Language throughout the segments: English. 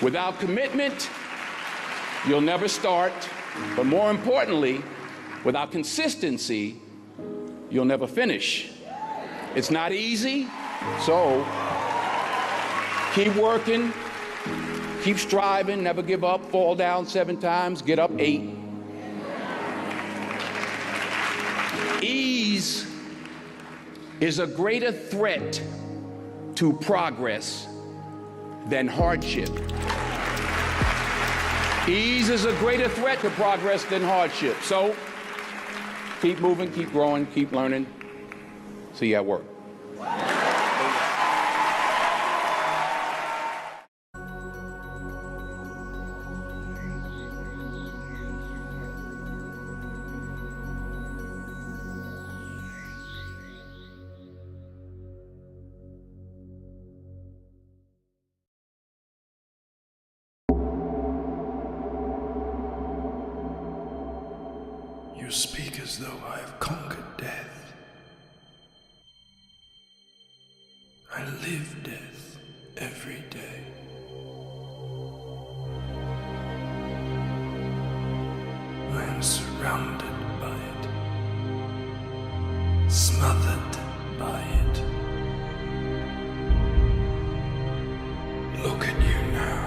Without commitment, you'll never start. But more importantly, without consistency, you'll never finish. It's not easy, so keep working, keep striving, never give up, fall down 7 times, get up 8. Ease is a greater threat to progress than hardship. Ease is a greater threat to progress than hardship. So keep moving, keep growing, keep learning. See you at work. You speak as though I have conquered death. I live death every day. I am surrounded by it, smothered by it. Look at you now.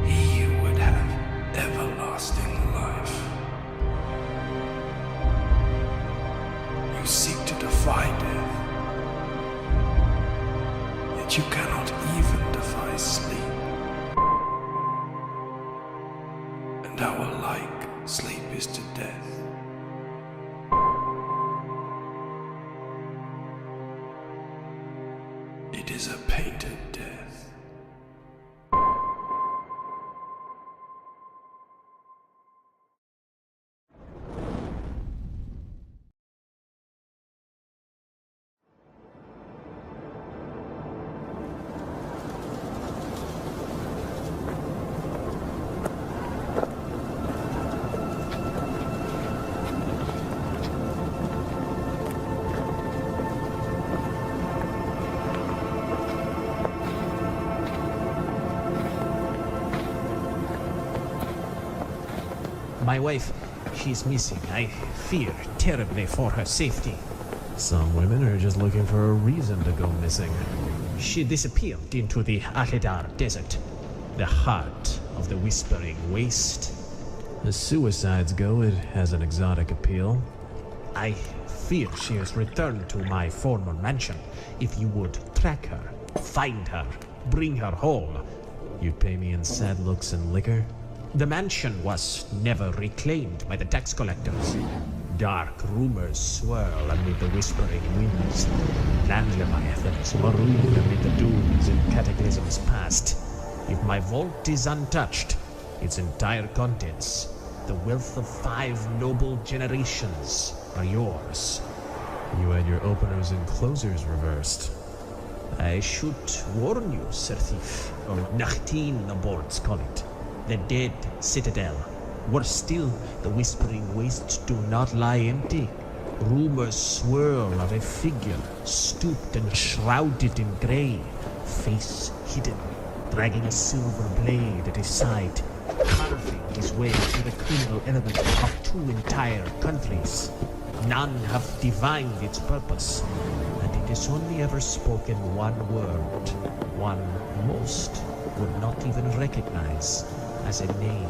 He would have everlasting life. You seek to defy death, yet you cannot even defy sleep. And our like sleep is to death. It is a painted death. My wife, she's missing. I fear terribly for her safety. Some women are just looking for a reason to go missing. She disappeared into the Ahedar Desert, the heart of the Whispering Waste. As suicides go, it has an exotic appeal. I fear she has returned to my former mansion. If you would track her, find her, bring her home. You'd pay me in sad looks and liquor? The mansion was never reclaimed by the tax collectors. Dark rumors swirl amid the whispering winds. Land leviathans maroon amid the dunes and cataclysms past. If my vault is untouched, its entire contents, the wealth of 5 noble generations, are yours. You had your openers and closers reversed. I should warn you, Sir Thief, or Nachtin the boards call it. The dead citadel. Worse still, the Whispering Wastes do not lie empty. Rumors swirl of a figure, stooped and shrouded in grey, face hidden, dragging a silver blade at his side, carving his way through the criminal element of 2 entire countries. None have divined its purpose, and it has only ever spoken one word, one most would not even recognize as a name.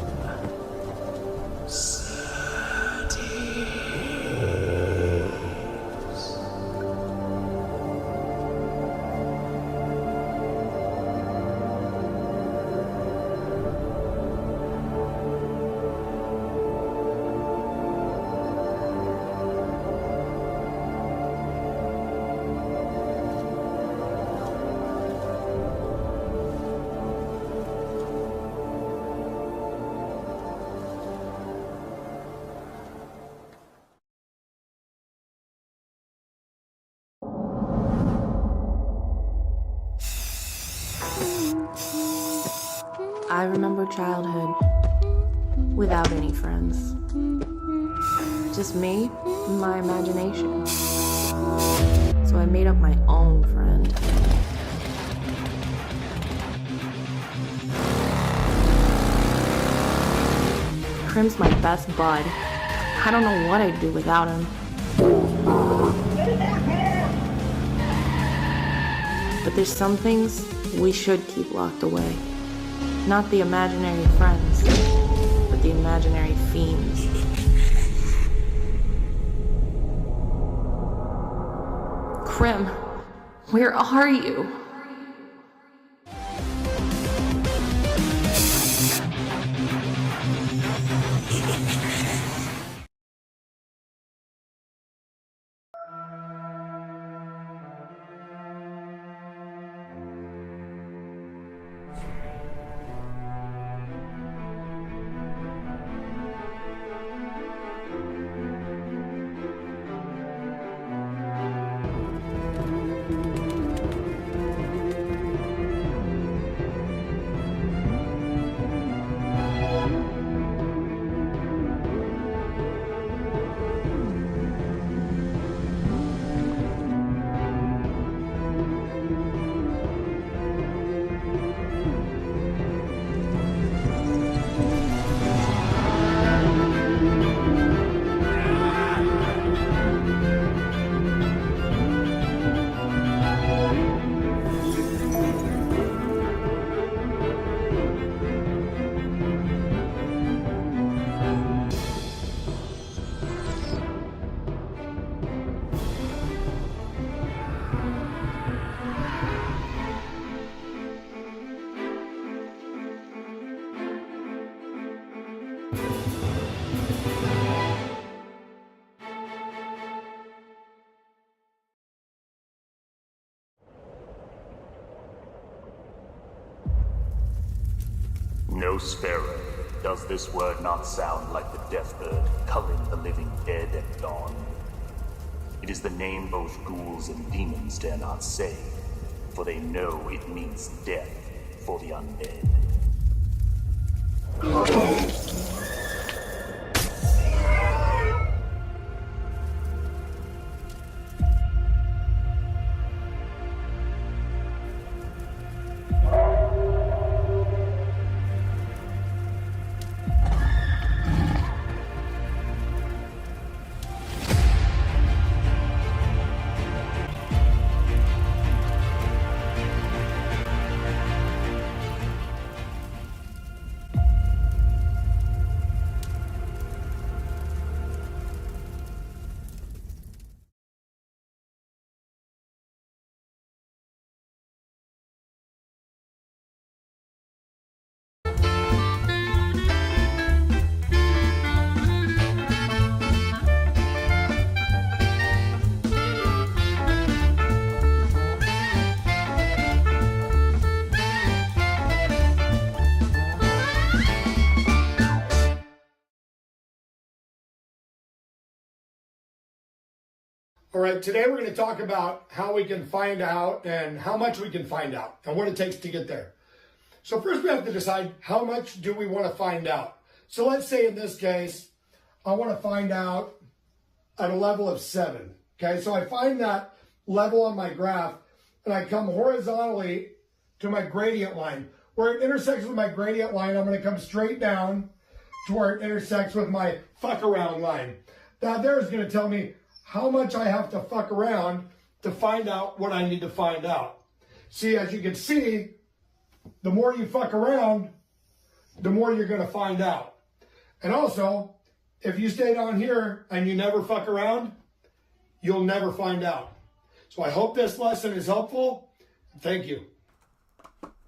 I remember childhood without any friends. Just me and my imagination. So I made up my own friend. Crim's my best bud. I don't know what I'd do without him. But there's some things we should keep locked away. Not the imaginary friends, but the imaginary fiends. Crim, where are you? Nosfero, does this word not sound like the death bird culling the living dead at dawn? It is the name both ghouls and demons dare not say, for they know it means death for the undead. All right, today we're going to talk about how we can find out and how much we can find out and what it takes to get there. So first we have to decide how much do we want to find out. So let's say in this case, I want to find out at a level of 7. Okay, so I find that level on my graph and I come horizontally to my gradient line. Where it intersects with my gradient line, I'm going to come straight down to where it intersects with my fuck around line. Now there is going to tell me how much I have to fuck around to find out what I need to find out. See, as you can see, the more you fuck around, the more you're going to find out. And also, if you stay down here and you never fuck around, you'll never find out. So I hope this lesson is helpful. Thank you.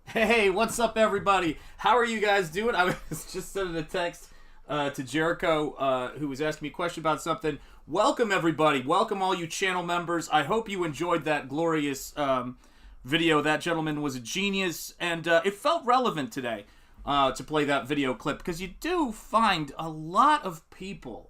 Hey, what's up, everybody? How are you guys doing? I was just sending a text to Jericho, who was asking me a question about something. Welcome, everybody. Welcome, all you channel members. I hope you enjoyed that glorious video. That gentleman was a genius, and it felt relevant today to play that video clip, because you do find a lot of people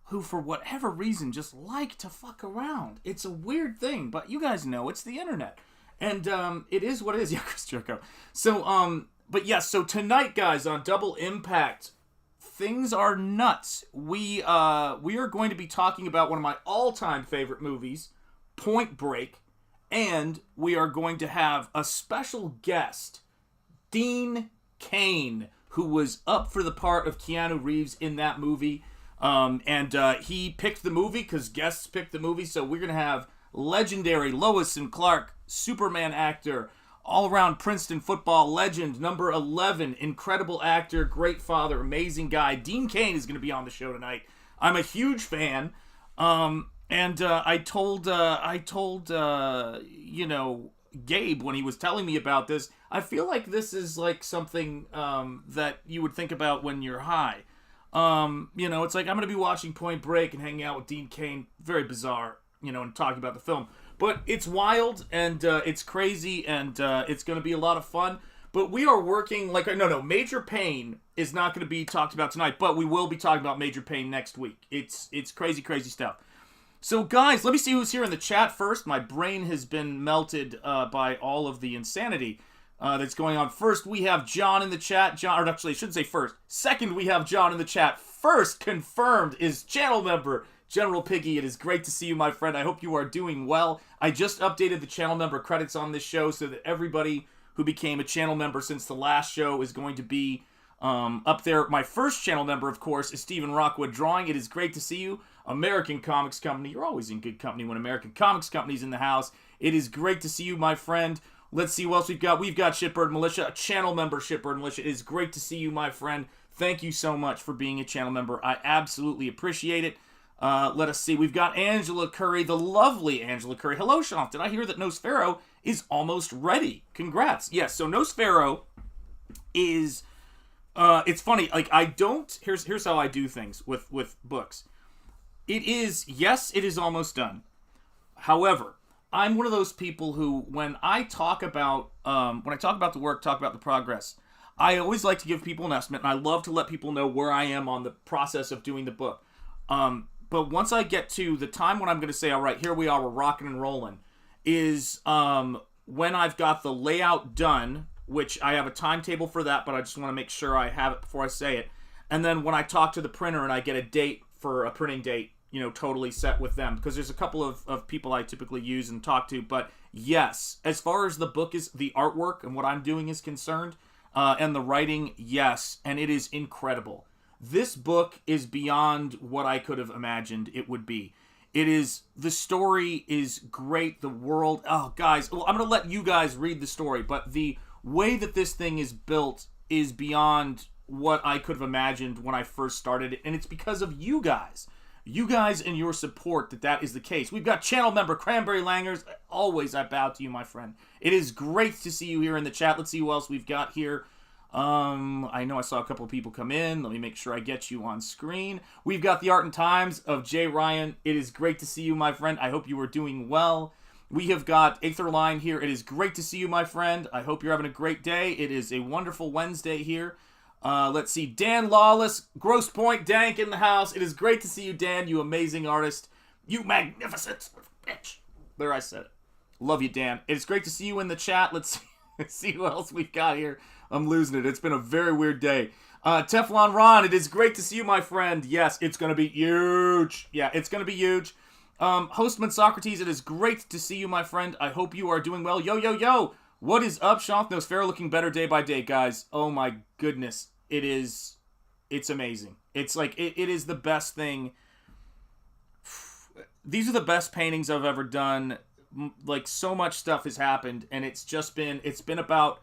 who, for whatever reason, just like to fuck around. It's a weird thing, but you guys know it's the internet. And it is what it is. Yeah, Chris Jericho. So, but yes, so tonight, guys, on Double Impact, things are nuts. We are going to be talking about one of my all-time favorite movies, Point Break, and we are going to have a special guest, Dean Cain, who was up for the part of Keanu Reeves in that movie. And he picked the movie because guests picked the movie. So we're going to have legendary Lois and Clark, Superman actor, all-around Princeton football legend, number 11, incredible actor, great father, amazing guy. Dean Cain is going to be on the show tonight. I'm a huge fan. I told Gabe when he was telling me about this, I feel like this is like something that you would think about when you're high. It's like I'm going to be watching Point Break and hanging out with Dean Cain. Very bizarre, and talking about the film. But it's wild, and it's crazy, and it's going to be a lot of fun. But we are working, Major Pain is not going to be talked about tonight, but we will be talking about Major Pain next week. It's crazy, crazy stuff. So, guys, let me see who's here in the chat first. My brain has been melted by all of the insanity that's going on. First, we have John in the chat. Or actually, I shouldn't say first. Second, we have John in the chat. First, confirmed, is channel member General Piggy. It is great to see you, my friend. I hope you are doing well. I just updated the channel member credits on this show so that everybody who became a channel member since the last show is going to be up there. My first channel member, of course, is Stephen Rockwood Drawing. It is great to see you. American Comics Company. You're always in good company when American Comics Company's in the house. It is great to see you, my friend. Let's see what else we've got. We've got Shitbird Militia, a channel member, Shitbird Militia. It is great to see you, my friend. Thank you so much for being a channel member. I absolutely appreciate it. Let us see. We've got Angela Curry, the lovely Angela Curry. Hello, Shanth. Did I hear that Nosfero is almost ready? Congrats. Yes, so Nosfero is... it's funny. Here's how I do things with books. It is almost done. However, I'm one of those people who, when I talk about the work, talk about the progress, I always like to give people an estimate, and I love to let people know where I am on the process of doing the book. But once I get to the time when I'm going to say, all right, here we are, we're rocking and rolling, is when I've got the layout done, which I have a timetable for that, but I just want to make sure I have it before I say it. And then when I talk to the printer and I get a date for a printing date, totally set with them, because there's a couple of people I typically use and talk to. But yes, as far as the book is, the artwork and what I'm doing is concerned, and the writing, yes, and it is incredible. This book is beyond what I could have imagined it would be. The story is great, the world, oh guys, well, I'm going to let you guys read the story, but the way that this thing is built is beyond what I could have imagined when I first started it, and it's because of you guys. You guys and your support that is the case. We've got channel member Cranberry Langers. Always I bow to you, my friend. It is great to see you here in the chat. Let's see who else we've got here. I know I saw a couple of people come in. Let me make sure I get you on screen. We've got the Art and Times of Jay Ryan. It is great to see you, my friend. I hope you are doing well. We have got Aetherline here. It is great to see you, my friend. I hope you're having a great day. It is a wonderful Wednesday here. Let's see. Dan Lawless, Gross Point Dank in the house. It is great to see you, Dan, you amazing artist. You magnificent bitch. There, I said it. Love you, Dan. It is great to see you in the chat. Let's see who else we've got here. I'm losing it. It's been a very weird day. Teflon Ron, it is great to see you, my friend. Yes, it's going to be huge. Yeah, it's going to be huge. Hostman Socrates, it is great to see you, my friend. I hope you are doing well. Yo, yo, yo. What is up, Shanth? Nosfero looking better day by day, guys. Oh, my goodness. It's amazing. It's like, it is the best thing. These are the best paintings I've ever done. Like, so much stuff has happened, and it's been about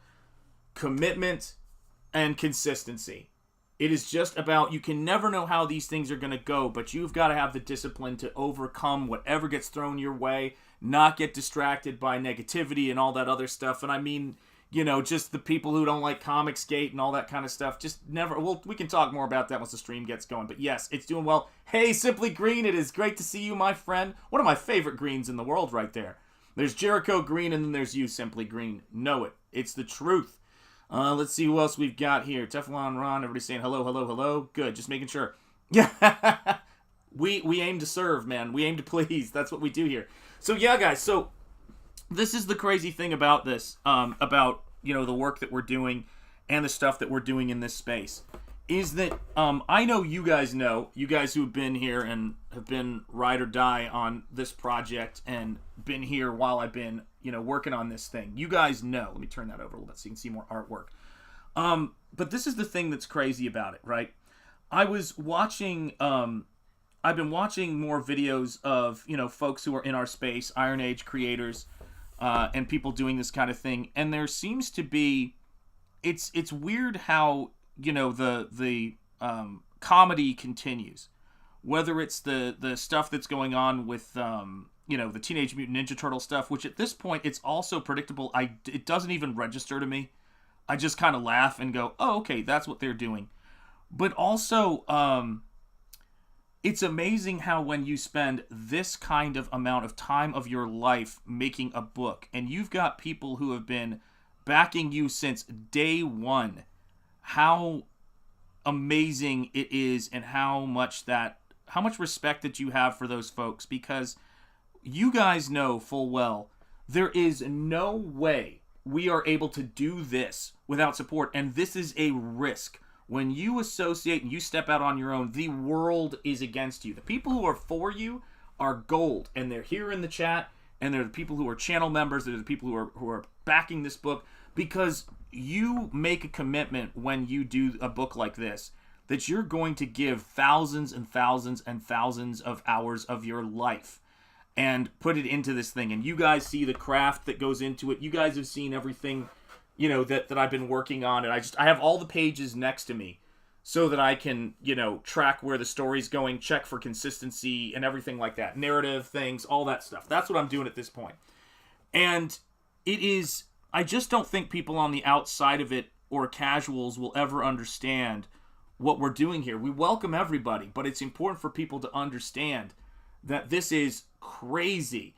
commitment and consistency. It is just about, you can never know how these things are going to go, but you've got to have the discipline to overcome whatever gets thrown your way, not get distracted by negativity and all that other stuff. And I mean, just the people who don't like Comicsgate and all that kind of stuff, just never, well, we can talk more about that once the stream gets going. But yes, it's doing well. Hey, Simply Green, it is great to see you, my friend. One of my favorite greens in the world right there. There's Jericho Green, and then there's you, Simply Green. Know it. It's the truth. Let's see who else we've got here. Teflon Ron, everybody saying hello, hello, hello. Good, just making sure. Yeah, we aim to serve, man. We aim to please. That's what we do here. So yeah, guys. So this is the crazy thing about this, about the work that we're doing and the stuff that we're doing in this space, is that I know you guys who have been here and have been ride or die on this project and been here while I've been working on this thing. You guys know. Let me turn that over a little bit so you can see more artwork. But this is the thing that's crazy about it, right? I was watching, I've been watching more videos of, folks who are in our space, Iron Age creators, and people doing this kind of thing. And there seems to be, it's weird how, the comedy continues. Whether it's the stuff that's going on with, the Teenage Mutant Ninja Turtle stuff, which at this point, it's also predictable. It doesn't even register to me. I just kind of laugh and go, oh, okay, that's what they're doing. But also, it's amazing how when you spend this kind of amount of time of your life making a book, and you've got people who have been backing you since day one, how amazing it is and how much respect that you have for those folks, because you guys know full well there is no way we are able to do this without support, and this is a risk. When you associate and you step out on your own, the world is against you. The people who are for you are gold, and they're here in the chat, and they're the people who are channel members, they're the people who are backing this book, because you make a commitment when you do a book like this that you're going to give thousands and thousands and thousands of hours of your life and put it into this thing. And you guys see the craft that goes into it. You guys have seen everything, that I've been working on. And I have all the pages next to me so that I can, track where the story's going, check for consistency and everything like that. Narrative things, all that stuff. That's what I'm doing at this point. And I just don't think people on the outside of it or casuals will ever understand what we're doing here. We welcome everybody, but it's important for people to understand that this is crazy.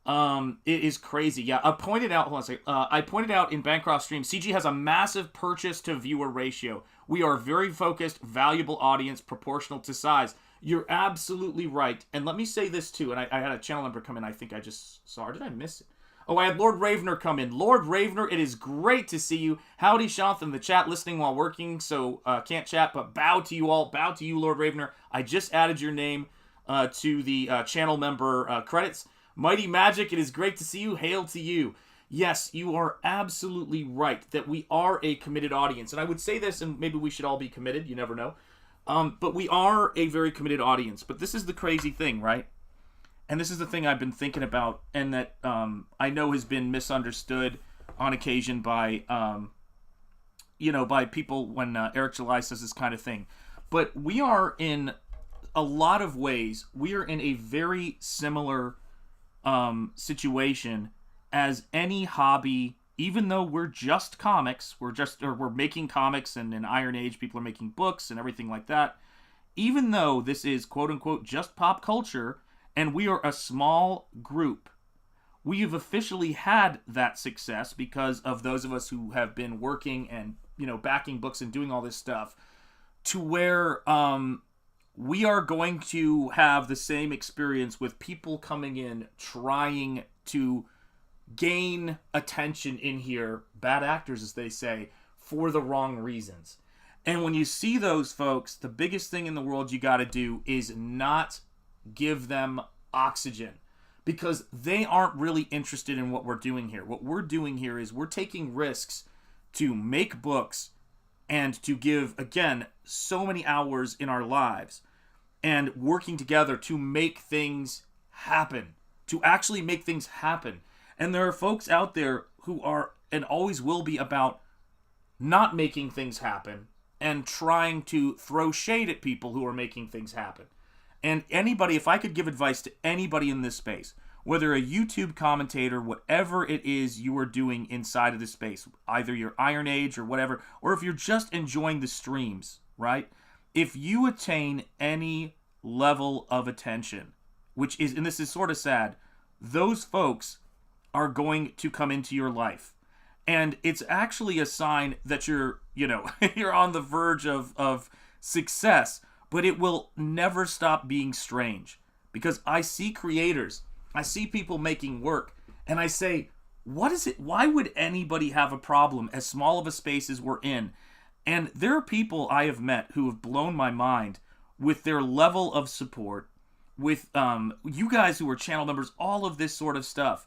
It is crazy. Yeah, I pointed out, hold on a second. I pointed out in Bancroft Stream, CG has a massive purchase to viewer ratio. We are a very focused, valuable audience proportional to size. You're absolutely right. And let me say this too, and I had a channel member come in, I think I just saw, or did I miss it? Oh, I had Lord Ravener come in. Lord Ravener, it is great to see you. Howdy, Shanth, in the chat, listening while working, so can't chat, but bow to you all. Bow to you, Lord Ravener. I just added your name to the channel member credits. Mighty Magic, it is great to see you. Hail to you. Yes, you are absolutely right that we are a committed audience. And I would say this, and maybe we should all be committed. You never know. But we are a very committed audience. But this is the crazy thing, right? And this is the thing I've been thinking about, and that I know has been misunderstood on occasion by, by people when Eric July says this kind of thing. But we are in a lot of ways, we are in a very similar situation as any hobby. Even though we're just comics, we're making comics, and in Iron Age people are making books and everything like that. Even though this is quote unquote just pop culture, and we are a small group, we have officially had that success because of those of us who have been working and, backing books and doing all this stuff, to where we are going to have the same experience with people coming in trying to gain attention in here, bad actors as they say, for the wrong reasons. And when you see those folks, the biggest thing in the world you got to do is not give them oxygen, because they aren't really interested in what we're doing here. What we're doing here is we're taking risks to make books and to give, again, so many hours in our lives and working together to make things happen, to actually make things happen. And there are folks out there who are and always will be about not making things happen and trying to throw shade at people who are making things happen. And anybody, if I could give advice to anybody in this space, whether a YouTube commentator, whatever it is you are doing inside of this space, either your Iron Age or whatever, or if you're just enjoying the streams, right? If you attain any level of attention, which is, and this is sort of sad, those folks are going to come into your life. And it's actually a sign that you're on the verge of success, but it will never stop being strange. Because I see creators, I see people making work, and I say, what is it? Why would anybody have a problem as small of a space as we're in? And there are people I have met who have blown my mind with their level of support, with you guys who are channel members, all of this sort of stuff.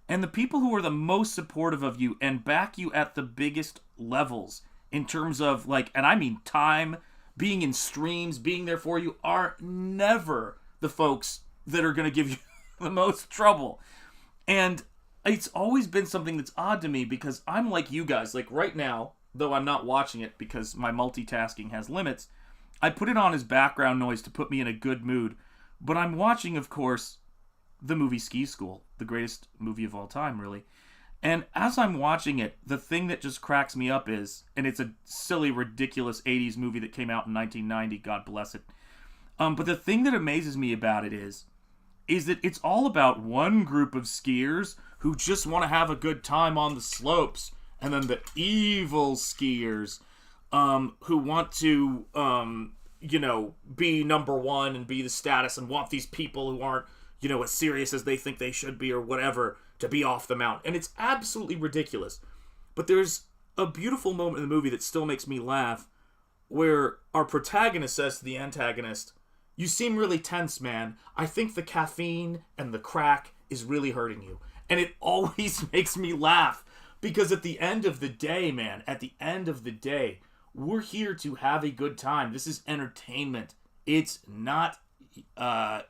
And the people who are the most supportive of you and back you at the biggest levels, in terms of, like, and I mean time, being in streams, being there for you, are never the folks that are going to give you the most trouble. And it's always been something that's odd to me, because I'm like you guys. Like right now, though I'm not watching it because my multitasking has limits, I put it on as background noise to put me in a good mood. But I'm watching, of course, the movie Ski School, the greatest movie of all time, really. And as I'm watching it, the thing that just cracks me up is, and it's a silly, ridiculous 80s movie that came out in 1990, God bless it. But the thing that amazes me about it is that it's all about one group of skiers who just want to have a good time on the slopes, and then the evil skiers who want to, be number one and be the status and want these people who aren't, as serious as they think they should be or whatever to be off the mountain. And it's absolutely ridiculous. But there's a beautiful moment in the movie that still makes me laugh, where our protagonist says to the antagonist, "You seem really tense, man. I think the caffeine and the crack is really hurting you." And it always makes me laugh, because at the end of the day, man, we're here to have a good time. This is entertainment. It's not,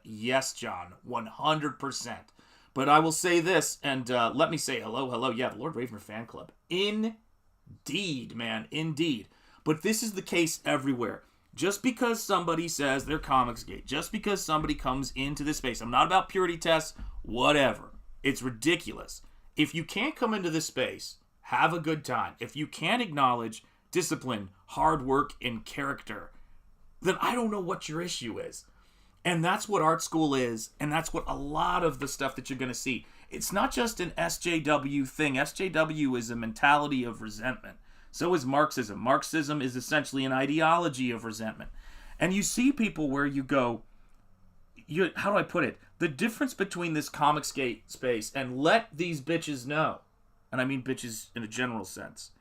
yes, John, 100%. But I will say this, and let me say hello. Yeah, the Lord Ravener fan club. Indeed, man, indeed. But this is the case everywhere. Just because somebody says they're Comicsgate, just because somebody comes into this space, I'm not about purity tests, whatever. It's ridiculous. If you can't come into this space, have a good time. If you can't acknowledge discipline, hard work, and character, then I don't know what your issue is. And that's what art school is, and that's what a lot of the stuff that you're going to see. It's not just an SJW thing. SJW is a mentality of resentment. So is Marxism. Marxism is essentially an ideology of resentment. And you see people where you go, how do I put it? The difference between this Comicsgate space and let these bitches know, and I mean bitches in a general sense.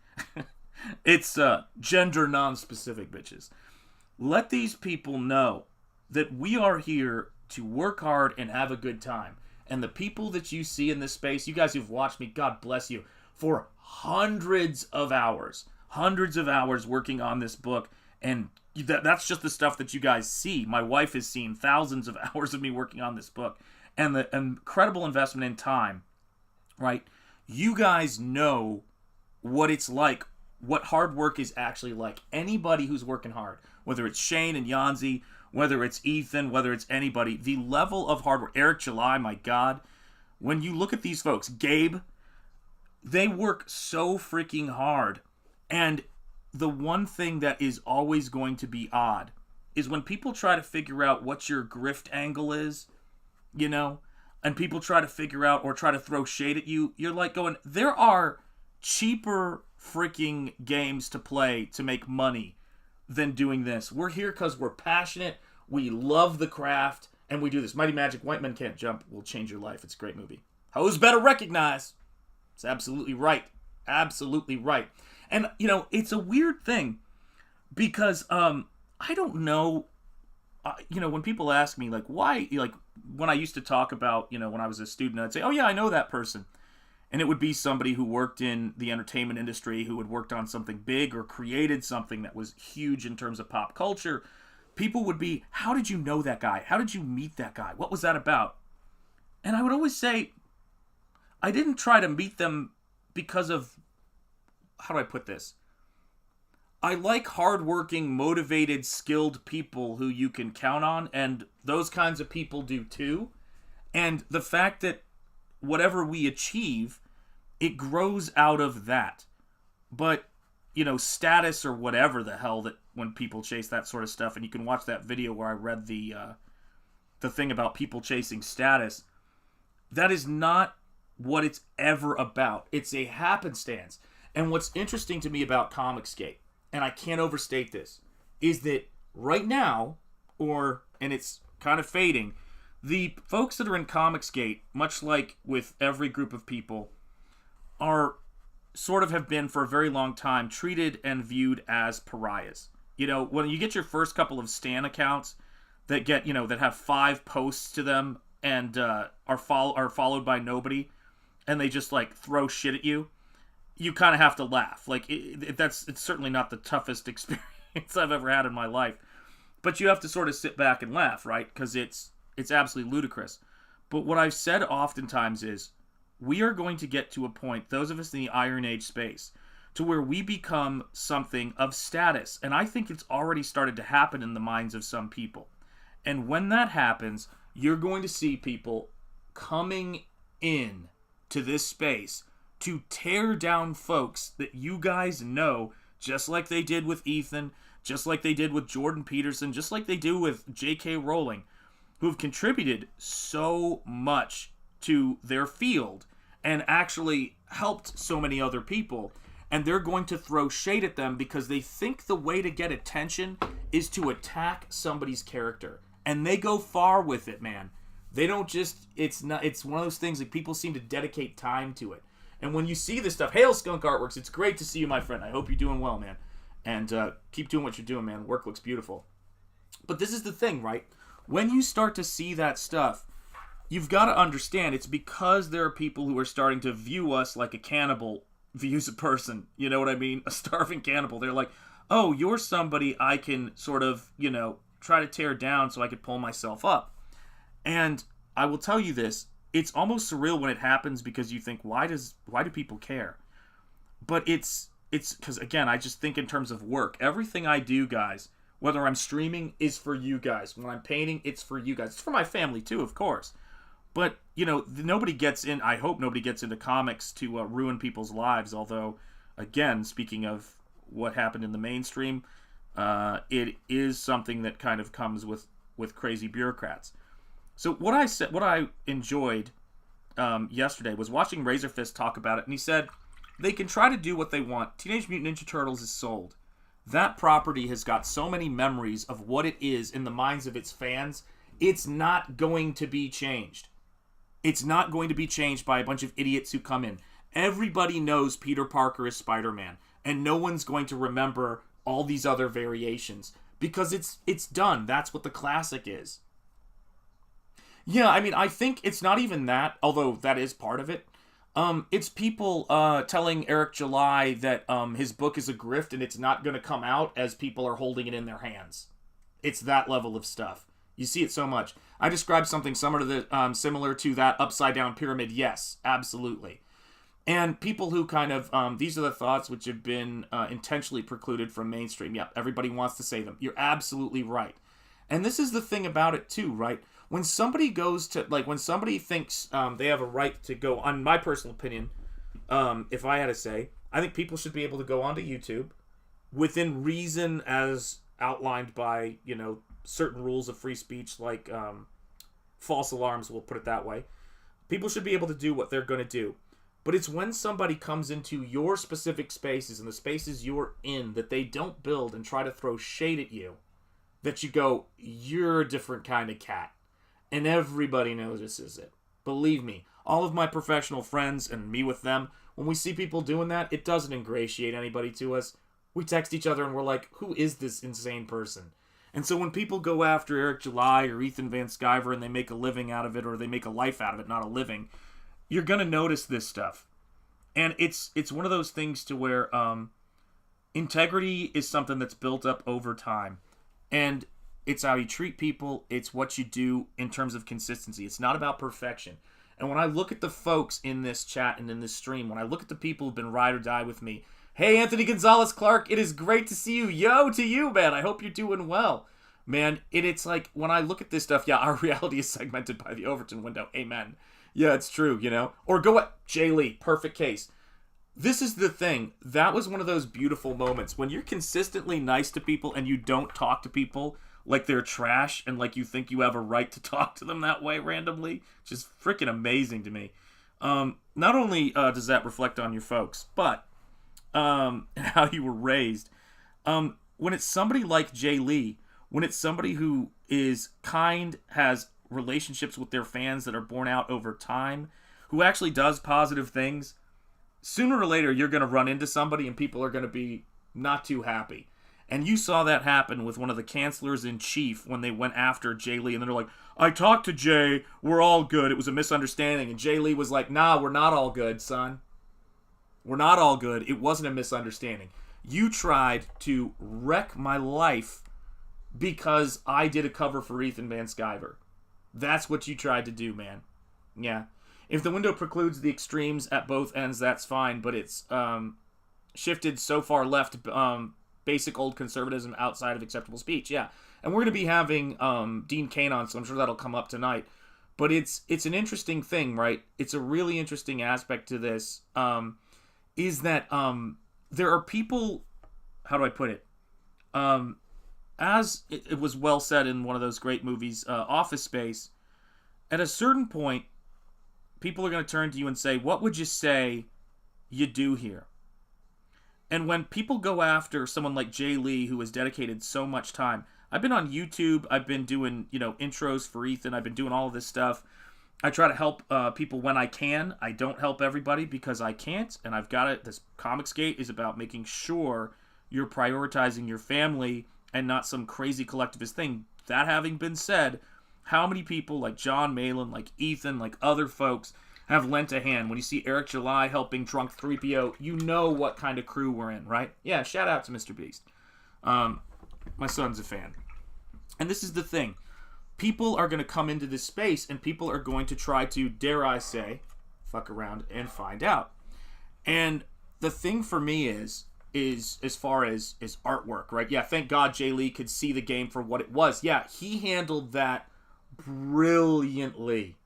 It's gender non-specific bitches. Let these people know that we are here to work hard and have a good time. And the people that you see in this space, you guys who've watched me, God bless you, for hundreds of hours working on this book. And that's just the stuff that you guys see. My wife has seen thousands of hours of me working on this book. And the incredible investment in time, right? You guys know what it's like, what hard work is actually like. Anybody who's working hard, whether it's Shane and Yanzi, whether it's Ethan, whether it's anybody, the level of hard work, Eric July, my God, when you look at these folks, Gabe, they work so freaking hard. And the one thing that is always going to be odd is when people try to figure out what your grift angle is, and people try to figure out or try to throw shade at you, you're like going, there are cheaper freaking games to play to make money than doing this. We're here because we're passionate, we love the craft, and we do this. Mighty Magic, White Men Can't Jump will change your life. It's a great movie. Hoes better recognize. It's absolutely right. Absolutely right. And, it's a weird thing because I don't know, when people ask me, like, why, like, when I used to talk about, when I was a student, I'd say, oh, yeah, I know that person. And it would be somebody who worked in the entertainment industry, who had worked on something big or created something that was huge in terms of pop culture. People would be, how did you know that guy? How did you meet that guy? What was that about? And I would always say, I didn't try to meet them because of, how do I put this? I like hardworking, motivated, skilled people who you can count on, and those kinds of people do too. And the fact that whatever we achieve, it grows out of that. But, status or whatever the hell that when people chase that sort of stuff, and you can watch that video where I read the thing about people chasing status, that is not what it's ever about. It's a happenstance. And what's interesting to me about Comicsgate, and I can't overstate this, is that right now, and it's kind of fading, the folks that are in Comicsgate, much like with every group of people, are sort of have been for a very long time treated and viewed as pariahs. When you get your first couple of Stan accounts that get, that have 5 posts to them and are followed by nobody, and they just like throw shit at you, you kind of have to laugh. Like, it's certainly not the toughest experience I've ever had in my life. But you have to sort of sit back and laugh, right? Because it's absolutely ludicrous. But what I've said oftentimes is, we are going to get to a point, those of us in the Iron Age space, to where we become something of status. And I think it's already started to happen in the minds of some people. And when that happens, you're going to see people coming in to this space to tear down folks that you guys know, just like they did with Ethan, just like they did with Jordan Peterson, just like they do with J.K. Rowling, who have contributed so much to their field and actually helped so many other people. And they're going to throw shade at them because they think the way to get attention is to attack somebody's character. And they go far with it, man. They don't just, it's one of those things that people seem to dedicate time to it. And when you see this stuff, Hail Skunk Artworks, it's great to see you, my friend. I hope you're doing well, man. And keep doing what you're doing, man. Work looks beautiful. But this is the thing, right? When you start to see that stuff, you've got to understand it's because there are people who are starting to view us like a cannibal views a person. You know what I mean? A starving cannibal. They're like, oh, you're somebody I can sort of, try to tear down so I could pull myself up. And I will tell you this, it's almost surreal when it happens because you think, why do people care? But it's because, again, I just think in terms of work. Everything I do, guys, whether I'm streaming, is for you guys. When I'm painting, it's for you guys. It's for my family, too, of course. But, nobody gets in, I hope nobody gets into comics to ruin people's lives. Although, again, speaking of what happened in the mainstream, it is something that kind of comes with crazy bureaucrats. So what I enjoyed yesterday was watching RAZÖRFIST talk about it, and he said they can try to do what they want. Teenage Mutant Ninja Turtles is sold. That property has got so many memories of what it is in the minds of its fans. It's not going to be changed. It's not going to be changed by a bunch of idiots who come in. Everybody knows Peter Parker is Spider-Man, and no one's going to remember all these other variations because it's done. That's what the classic is. Yeah, I mean, I think it's not even that, although that is part of it. It's people telling Eric July that his book is a grift and it's not going to come out as people are holding it in their hands. It's that level of stuff. You see it so much. I described something similar to that upside down pyramid. Yes, absolutely. And people who kind of, these are the thoughts which have been intentionally precluded from mainstream. Yeah, everybody wants to say them. You're absolutely right. And this is the thing about it too, right? When somebody goes to, when somebody thinks they have a right to go, on my personal opinion, if I had to say, I think people should be able to go onto YouTube within reason as outlined by, certain rules of free speech, like false alarms, we'll put it that way. People should be able to do what they're going to do. But it's when somebody comes into your specific spaces and the spaces you're in that they don't build and try to throw shade at you, that you go, you're a different kind of cat. And everybody notices it. Believe me, all of my professional friends and me with them, when we see people doing that, it doesn't ingratiate anybody to us. We text each other and we're like, who is this insane person? And so when people go after Eric July or Ethan Van Sciver and they make a living out of it, or they make a life out of it, not a living, you're going to notice this stuff. And it's one of those things to where integrity is something that's built up over time. And it's how you treat people. It's what you do in terms of consistency. It's not about perfection. And when I look at the folks in this chat and in this stream, when I look at the people who've been ride or die with me, hey, Anthony Gonzalez Clark, it is great to see you. Yo, to you, man. I hope you're doing well. Man, it's like, when I look at this stuff, yeah, our reality is segmented by the Overton window. Amen. Yeah, it's true, Or go at Jay Lee, perfect case. This is the thing. That was one of those beautiful moments. When you're consistently nice to people and you don't talk to people like they're trash and like you think you have a right to talk to them that way randomly, which is freaking amazing to me. Not only does that reflect on your folks, but how you were raised. When it's somebody like Jay Lee, when it's somebody who is kind, has relationships with their fans that are borne out over time, who actually does positive things, sooner or later you're going to run into somebody and people are going to be not too happy. And you saw that happen with one of the counselors in chief when they went after Jay Lee. And they're like, I talked to Jay. We're all good. It was a misunderstanding. And Jay Lee was like, nah, we're not all good, son. We're not all good. It wasn't a misunderstanding. You tried to wreck my life because I did a cover for Ethan Van Sciver. That's what you tried to do, man. Yeah. If the window precludes the extremes at both ends, that's fine, but it's shifted so far left, basic old conservatism outside of acceptable speech. Yeah. And we're going to be having Dean Cain on, so I'm sure that'll come up tonight. But it's an interesting thing, right? It's a really interesting aspect to this, is that there are people, how do I put it? As it was well said in one of those great movies, Office Space, at a certain point, people are going to turn to you and say, what would you say you do here? And when people go after someone like Jay Lee, who has dedicated so much time, I've been on YouTube, I've been doing, intros for Ethan, I've been doing all of this stuff. I try to help people when I can. I don't help everybody because I can't, and I've got it. This Comicsgate is about making sure you're prioritizing your family and not some crazy collectivist thing. That having been said, how many people like John Malin, like Ethan, like other folks have lent a hand? When you see Eric July helping Drunk 3PO, you know what kind of crew we're in, right? Yeah, shout out to Mr. Beast. My son's a fan. And this is the thing. People are going to come into this space and people are going to try to, dare I say, fuck around and find out. And the thing for me is as far as artwork, right? Yeah, thank God Jay Lee could see the game for what it was. Yeah, he handled that brilliantly.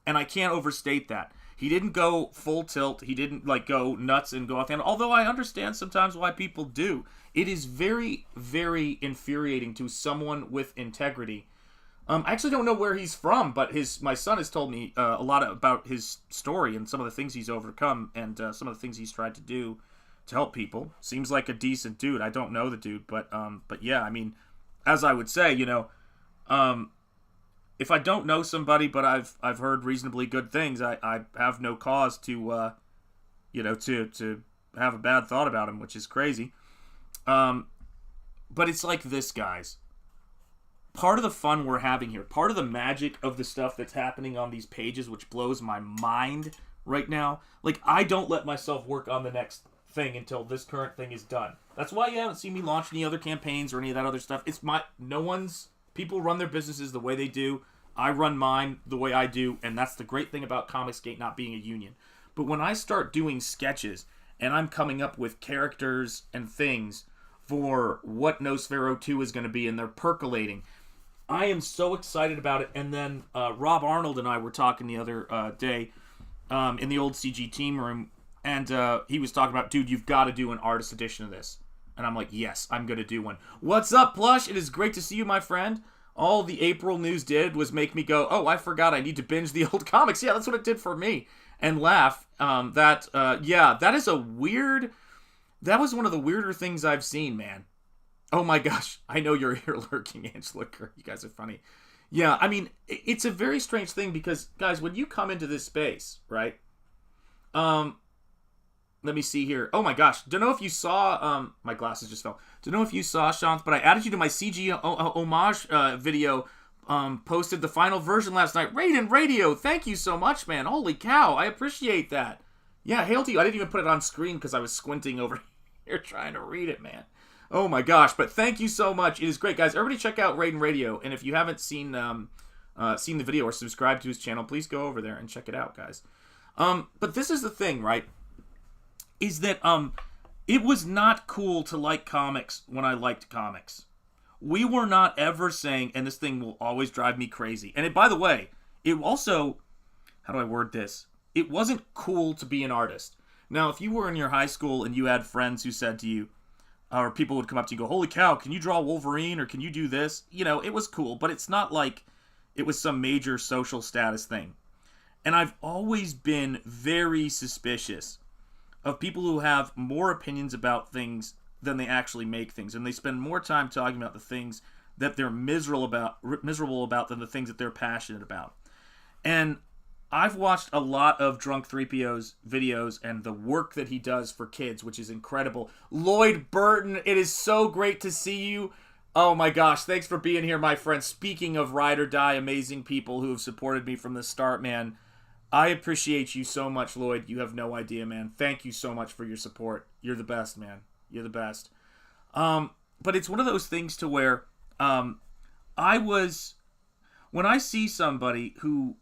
And I can't overstate that. He didn't go full tilt. He didn't go nuts and go off the handle. Although I understand sometimes why people do. It is very, very infuriating to someone with integrity. I actually don't know where he's from, but my son has told me a lot about his story and some of the things he's overcome and some of the things he's tried to do to help people. Seems like a decent dude. I don't know the dude, but yeah, I mean, as I would say, if I don't know somebody, but I've heard reasonably good things, I have no cause to to have a bad thought about him, which is crazy. But it's like this, guys. Part of the fun we're having here, part of the magic of the stuff that's happening on these pages, which blows my mind right now, I don't let myself work on the next thing until this current thing is done. That's why you haven't seen me launch any other campaigns or any of that other stuff. People run their businesses the way they do. I run mine the way I do, and that's the great thing about Comicsgate not being a union. But when I start doing sketches, and I'm coming up with characters and things for what Nosfero 2 is going to be, and they're percolating, I am so excited about it. And then Rob Arnold and I were talking the other day in the old CG team room, and he was talking about, dude, you've got to do an artist edition of this. And I'm like, yes, I'm going to do one. What's up, Plush? It is great to see you, my friend. All the April news did was make me go, oh, I forgot I need to binge the old comics. Yeah, that's what it did for me. And laugh. That is a weird... That was one of the weirder things I've seen, man. Oh my gosh, I know you're here lurking, Angela Kerr. You guys are funny. Yeah, I mean, it's a very strange thing because, guys, when you come into this space, right? Let me see here. Oh my gosh, don't know if you saw, my glasses just fell. Don't know if you saw, Shanth, but I added you to my CG homage video, posted the final version last night. Raiden Radio, thank you so much, man. Holy cow, I appreciate that. Yeah, hail to you. I didn't even put it on screen because I was squinting over here trying to read it, man. Oh my gosh, but thank you so much. It is great, guys. Everybody check out Raiden Radio, and if you haven't seen the video or subscribed to his channel, please go over there and check it out, guys. But this is the thing, right? Is that it was not cool to like comics when I liked comics. We were not ever saying, and this thing will always drive me crazy. And by the way, it also, how do I word this? It wasn't cool to be an artist. Now, if you were in your high school and you had friends who said to you, or people would come up to you and go, holy cow, can you draw Wolverine or can you do this? It was cool, but it's not like it was some major social status thing. And I've always been very suspicious of people who have more opinions about things than they actually make things. And they spend more time talking about the things that they're miserable about than the things that they're passionate about. And I've watched a lot of Drunk 3PO's videos and the work that he does for kids, which is incredible. Lloyd Burton, it is so great to see you. Oh my gosh, thanks for being here, my friend. Speaking of ride or die, amazing people who have supported me from the start, man. I appreciate you so much, Lloyd. You have no idea, man. Thank you so much for your support. You're the best, man. You're the best. But it's one of those things to where when I see somebody who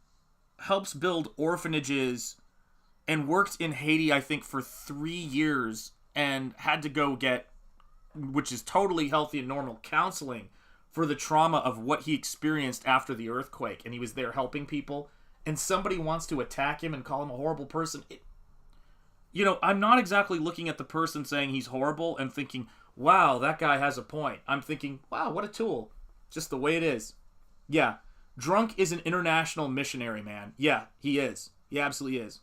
helps build orphanages and worked in Haiti, I think, for 3 years and had to go get, which is totally healthy and normal, counseling for the trauma of what he experienced after the earthquake, and he was there helping people, and somebody wants to attack him and call him a horrible person. I'm not exactly looking at the person saying he's horrible and thinking, wow, that guy has a point. I'm thinking, wow, what a tool. Just the way it is. Yeah, Drunk is an international missionary, man. Yeah, he is. He absolutely is.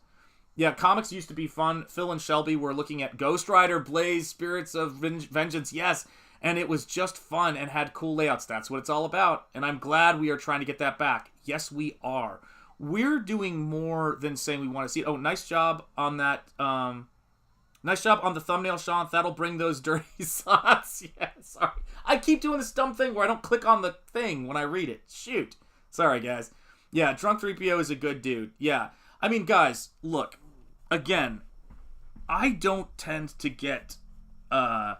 Yeah, comics used to be fun. Phil and Shelby were looking at Ghost Rider, Blaze, Spirits of Vengeance, yes, and it was just fun and had cool layouts. That's what it's all about, and I'm glad we are trying to get that back. Yes, we are. We're doing more than saying we want to see it. Oh, nice job on that. Nice job on the thumbnail, Shanth. That'll bring those dirty thoughts. Yeah, sorry. I keep doing this dumb thing where I don't click on the thing when I read it. Shoot. Sorry, guys. Yeah, Drunk 3PO is a good dude. Yeah. I mean, guys, look. Again, I don't tend to get... to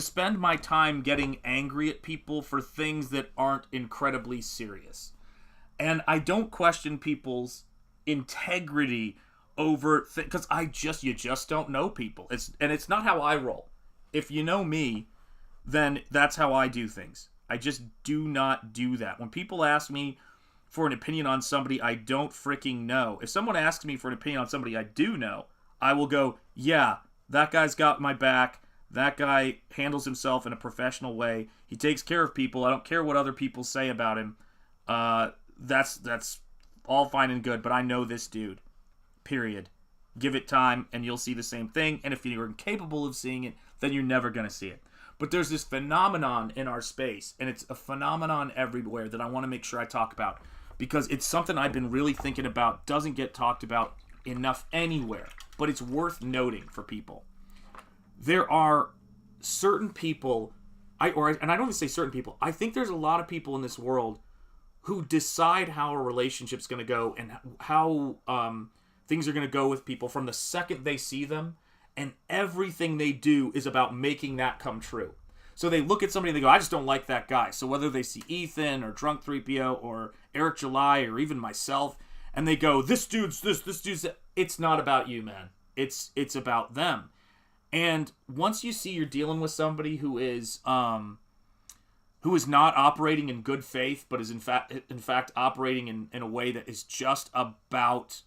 spend my time getting angry at people for things that aren't incredibly serious. And I don't question people's integrity over because you just don't know people. It's not how I roll. If you know me, then that's how I do things. I just do not do that. When people ask me for an opinion on somebody I don't freaking know, if someone asks me for an opinion on somebody I do know, I will go, yeah, that guy's got my back. That guy handles himself in a professional way. He takes care of people. I don't care what other people say about him. That's all fine and good, but I know this dude. Period. Give it time, and you'll see the same thing. And if you're incapable of seeing it, then you're never going to see it. But there's this phenomenon in our space, and it's a phenomenon everywhere that I want to make sure I talk about because it's something I've been really thinking about, doesn't get talked about enough anywhere, but it's worth noting for people. There are certain people, and I don't even say certain people, I think there's a lot of people in this world who decide how a relationship's going to go and how things are going to go with people from the second they see them, and everything they do is about making that come true. So they look at somebody and they go, I just don't like that guy. So whether they see Ethan or Drunk 3PO or Eric July or even myself, and they go, this dude's this dude's that. It's not about you, man. It's about them. And once you see you're dealing with somebody who is not operating in good faith, but is in fact operating in a way that is just about,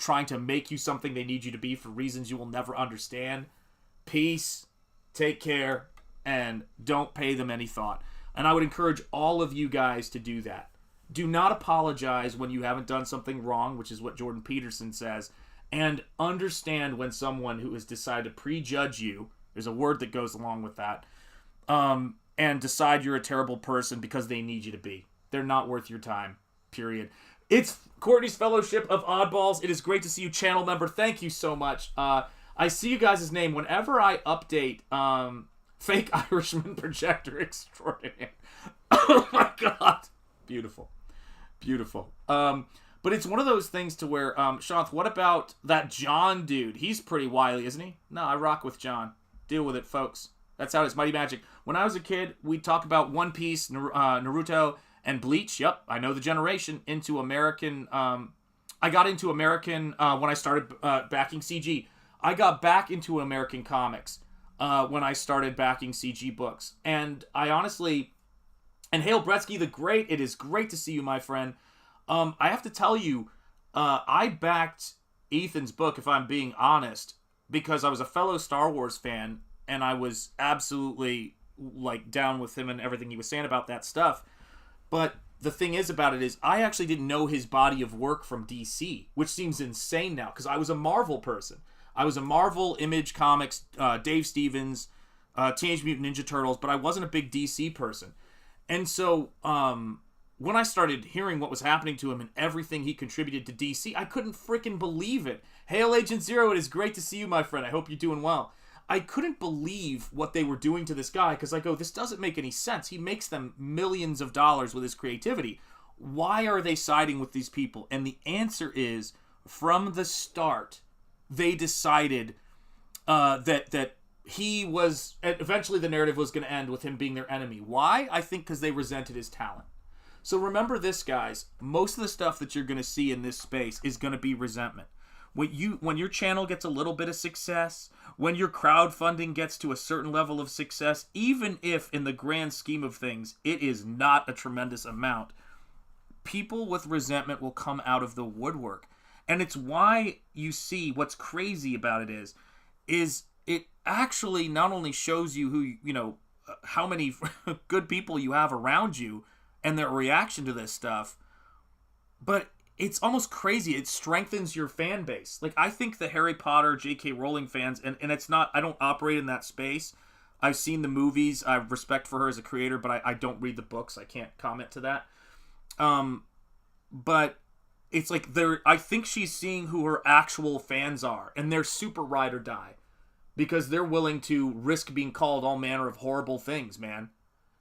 trying to make you something they need you to be for reasons you will never understand, peace, take care, and don't pay them any thought. And I would encourage all of you guys to do that. Do not apologize when you haven't done something wrong, which is what Jordan Peterson says. And understand when someone who has decided to prejudge you, there's a word that goes along with that, and decide you're a terrible person because they need you to be. They're not worth your time, period. It's Courtney's Fellowship of Oddballs. It is great to see you, channel member. Thank you so much. I see you guys' name. Whenever I update Fake Irishman Projector Extraordinaire. Oh my God. Beautiful. Beautiful. But it's one of those things to where, Shanth, what about that John dude? He's pretty wily, isn't he? No, I rock with John. Deal with it, folks. That's how it is. Mighty Magic. When I was a kid, we'd talk about One Piece, Naruto, and Bleach. Yep, I know the generation. Into American... I got into American when I started backing CG. I got back into American comics when I started backing CG books. And I honestly... And Hale Bretsky the Great, it is great to see you, my friend. I have to tell you, I backed Ethan's book, if I'm being honest, because I was a fellow Star Wars fan, and I was absolutely, down with him and everything he was saying about that stuff. But the thing is about it is, I actually didn't know his body of work from DC, which seems insane now, because I was a Marvel person. I was a Marvel, Image Comics, Dave Stevens, Teenage Mutant Ninja Turtles, but I wasn't a big DC person. And so, when I started hearing what was happening to him and everything he contributed to DC, I couldn't freaking believe it. Hail Agent Zero, it is great to see you, my friend. I hope you're doing well. I couldn't believe what they were doing to this guy because I go, this doesn't make any sense. He makes them millions of dollars with his creativity. why are they siding with these people? And the answer is, from the start, they decided that he was, eventually the narrative was going to end with him being their enemy. Why? I think because they resented his talent. So remember this, guys. Most of the stuff that you're going to see in this space is going to be resentment. When your channel gets a little bit of success, when your crowdfunding gets to a certain level of success, even if in the grand scheme of things it is not a tremendous amount, people with resentment will come out of the woodwork. And it's why you see what's crazy about it is it actually not only shows you who, how many good people you have around you and their reaction to this stuff, but it's almost crazy. It strengthens your fan base. Like, I think the Harry Potter, J.K. Rowling fans, and it's not, I don't operate in that space. I've seen the movies. I have respect for her as a creator, but I don't read the books. I can't comment to that. But it's like I think she's seeing who her actual fans are, and they're super ride or die because they're willing to risk being called all manner of horrible things, man.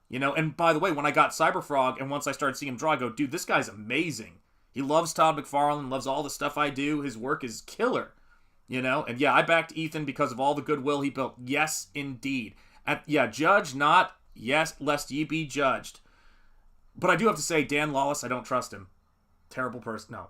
And by the way, when I got Cyberfrog and once I started seeing him draw, I go, dude, this guy's amazing. He loves Todd McFarlane, loves all the stuff I do. His work is killer, And yeah, I backed Ethan because of all the goodwill he built. Yes, indeed. Judge not. Yes, lest ye be judged. But I do have to say, Dan Lawless, I don't trust him. Terrible person. No.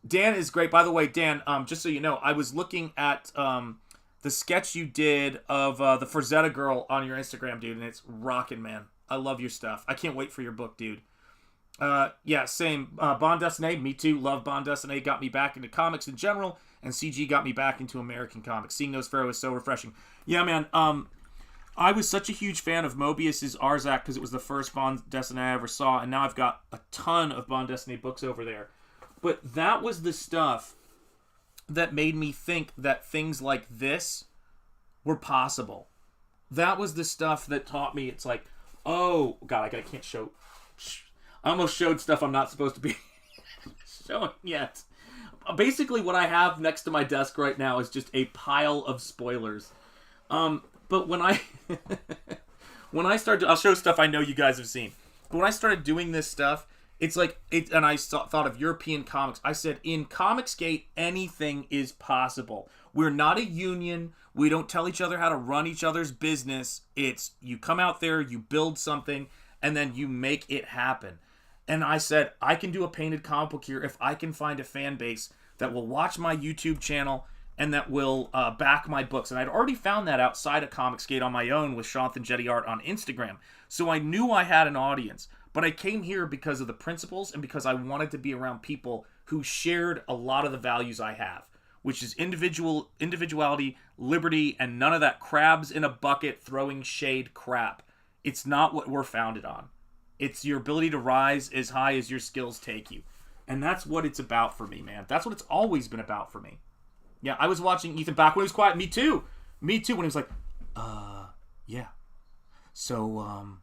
Dan is great. By the way, Dan, just so you know, I was looking at the sketch you did of the Frazetta girl on your Instagram, dude, and it's rocking, man. I love your stuff. I can't wait for your book, dude. Yeah, same. Bond Dessiné, me too. Love Bond Dessiné. Got me back into comics in general, and CG got me back into American comics. Seeing Nosfero is so refreshing. Yeah, man. I was such a huge fan of Mobius's Arzak because it was the first Bond Dessiné I ever saw, and now I've got a ton of Bond Dessiné books over there. But that was the stuff that made me think that things like this were possible. That was the stuff that taught me it's like, oh, God, I can't show... I almost showed stuff I'm not supposed to be showing yet. Basically, what I have next to my desk right now is just a pile of spoilers. But when I started, I'll show stuff I know you guys have seen. But when I started doing this stuff, it's like, and I thought of European comics. I said, in Comicsgate, anything is possible. We're not a union. We don't tell each other how to run each other's business. It's you come out there, you build something, and then you make it happen. And I said, I can do a painted comic book here if I can find a fan base that will watch my YouTube channel and that will back my books. And I'd already found that outside of Comicsgate on my own with Shanth Enjeti art on Instagram. So I knew I had an audience. But I came here because of the principles and because I wanted to be around people who shared a lot of the values I have, which is individuality, liberty, and none of that crabs in a bucket throwing shade crap. It's not what we're founded on. It's your ability to rise as high as your skills take you. And that's what it's about for me, man. That's what it's always been about for me. Yeah, I was watching Ethan back when he was quiet. Me too. When he was like, yeah. So,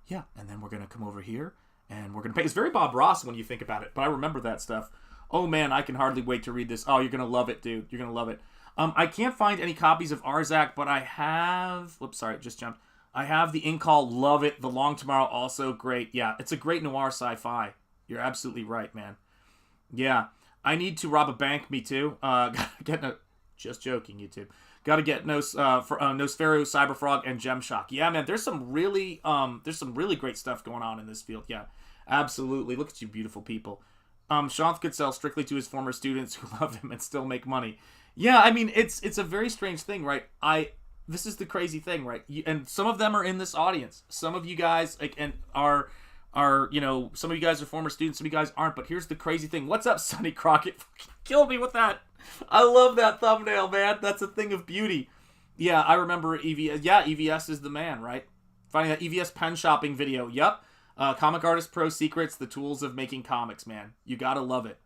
yeah. And then we're going to come over here and we're going to pay. It's very Bob Ross when you think about it. But I remember that stuff. Oh, man, I can hardly wait to read this. Oh, you're going to love it, dude. You're going to love it. I can't find any copies of Arzak, but I have... Whoops, sorry, it just jumped. I have the In-Call, love it. The Long Tomorrow, also great. Yeah, it's a great noir sci-fi. You're absolutely right, man. Yeah, I need to rob a bank, me too. Just joking, YouTube. Gotta get Nosfero, Cyberfrog, and Gemshock. Yeah, man, there's some really great stuff going on in this field. Yeah, absolutely. Look at you beautiful people. Shanth could sell strictly to his former students who love him and still make money. Yeah, I mean, it's a very strange thing, right? This is the crazy thing, right? And some of them are in this audience. Some of you guys are some of you guys are former students, some of you guys aren't. But here's the crazy thing. What's up, Sonny Crockett? Kill me with that. I love that thumbnail, man. That's a thing of beauty. Yeah, I remember EVS. Yeah, EVS is the man, right? Finding that EVS pen shopping video. Yep. Comic Artist Pro Secrets, the tools of making comics, man. You gotta love it.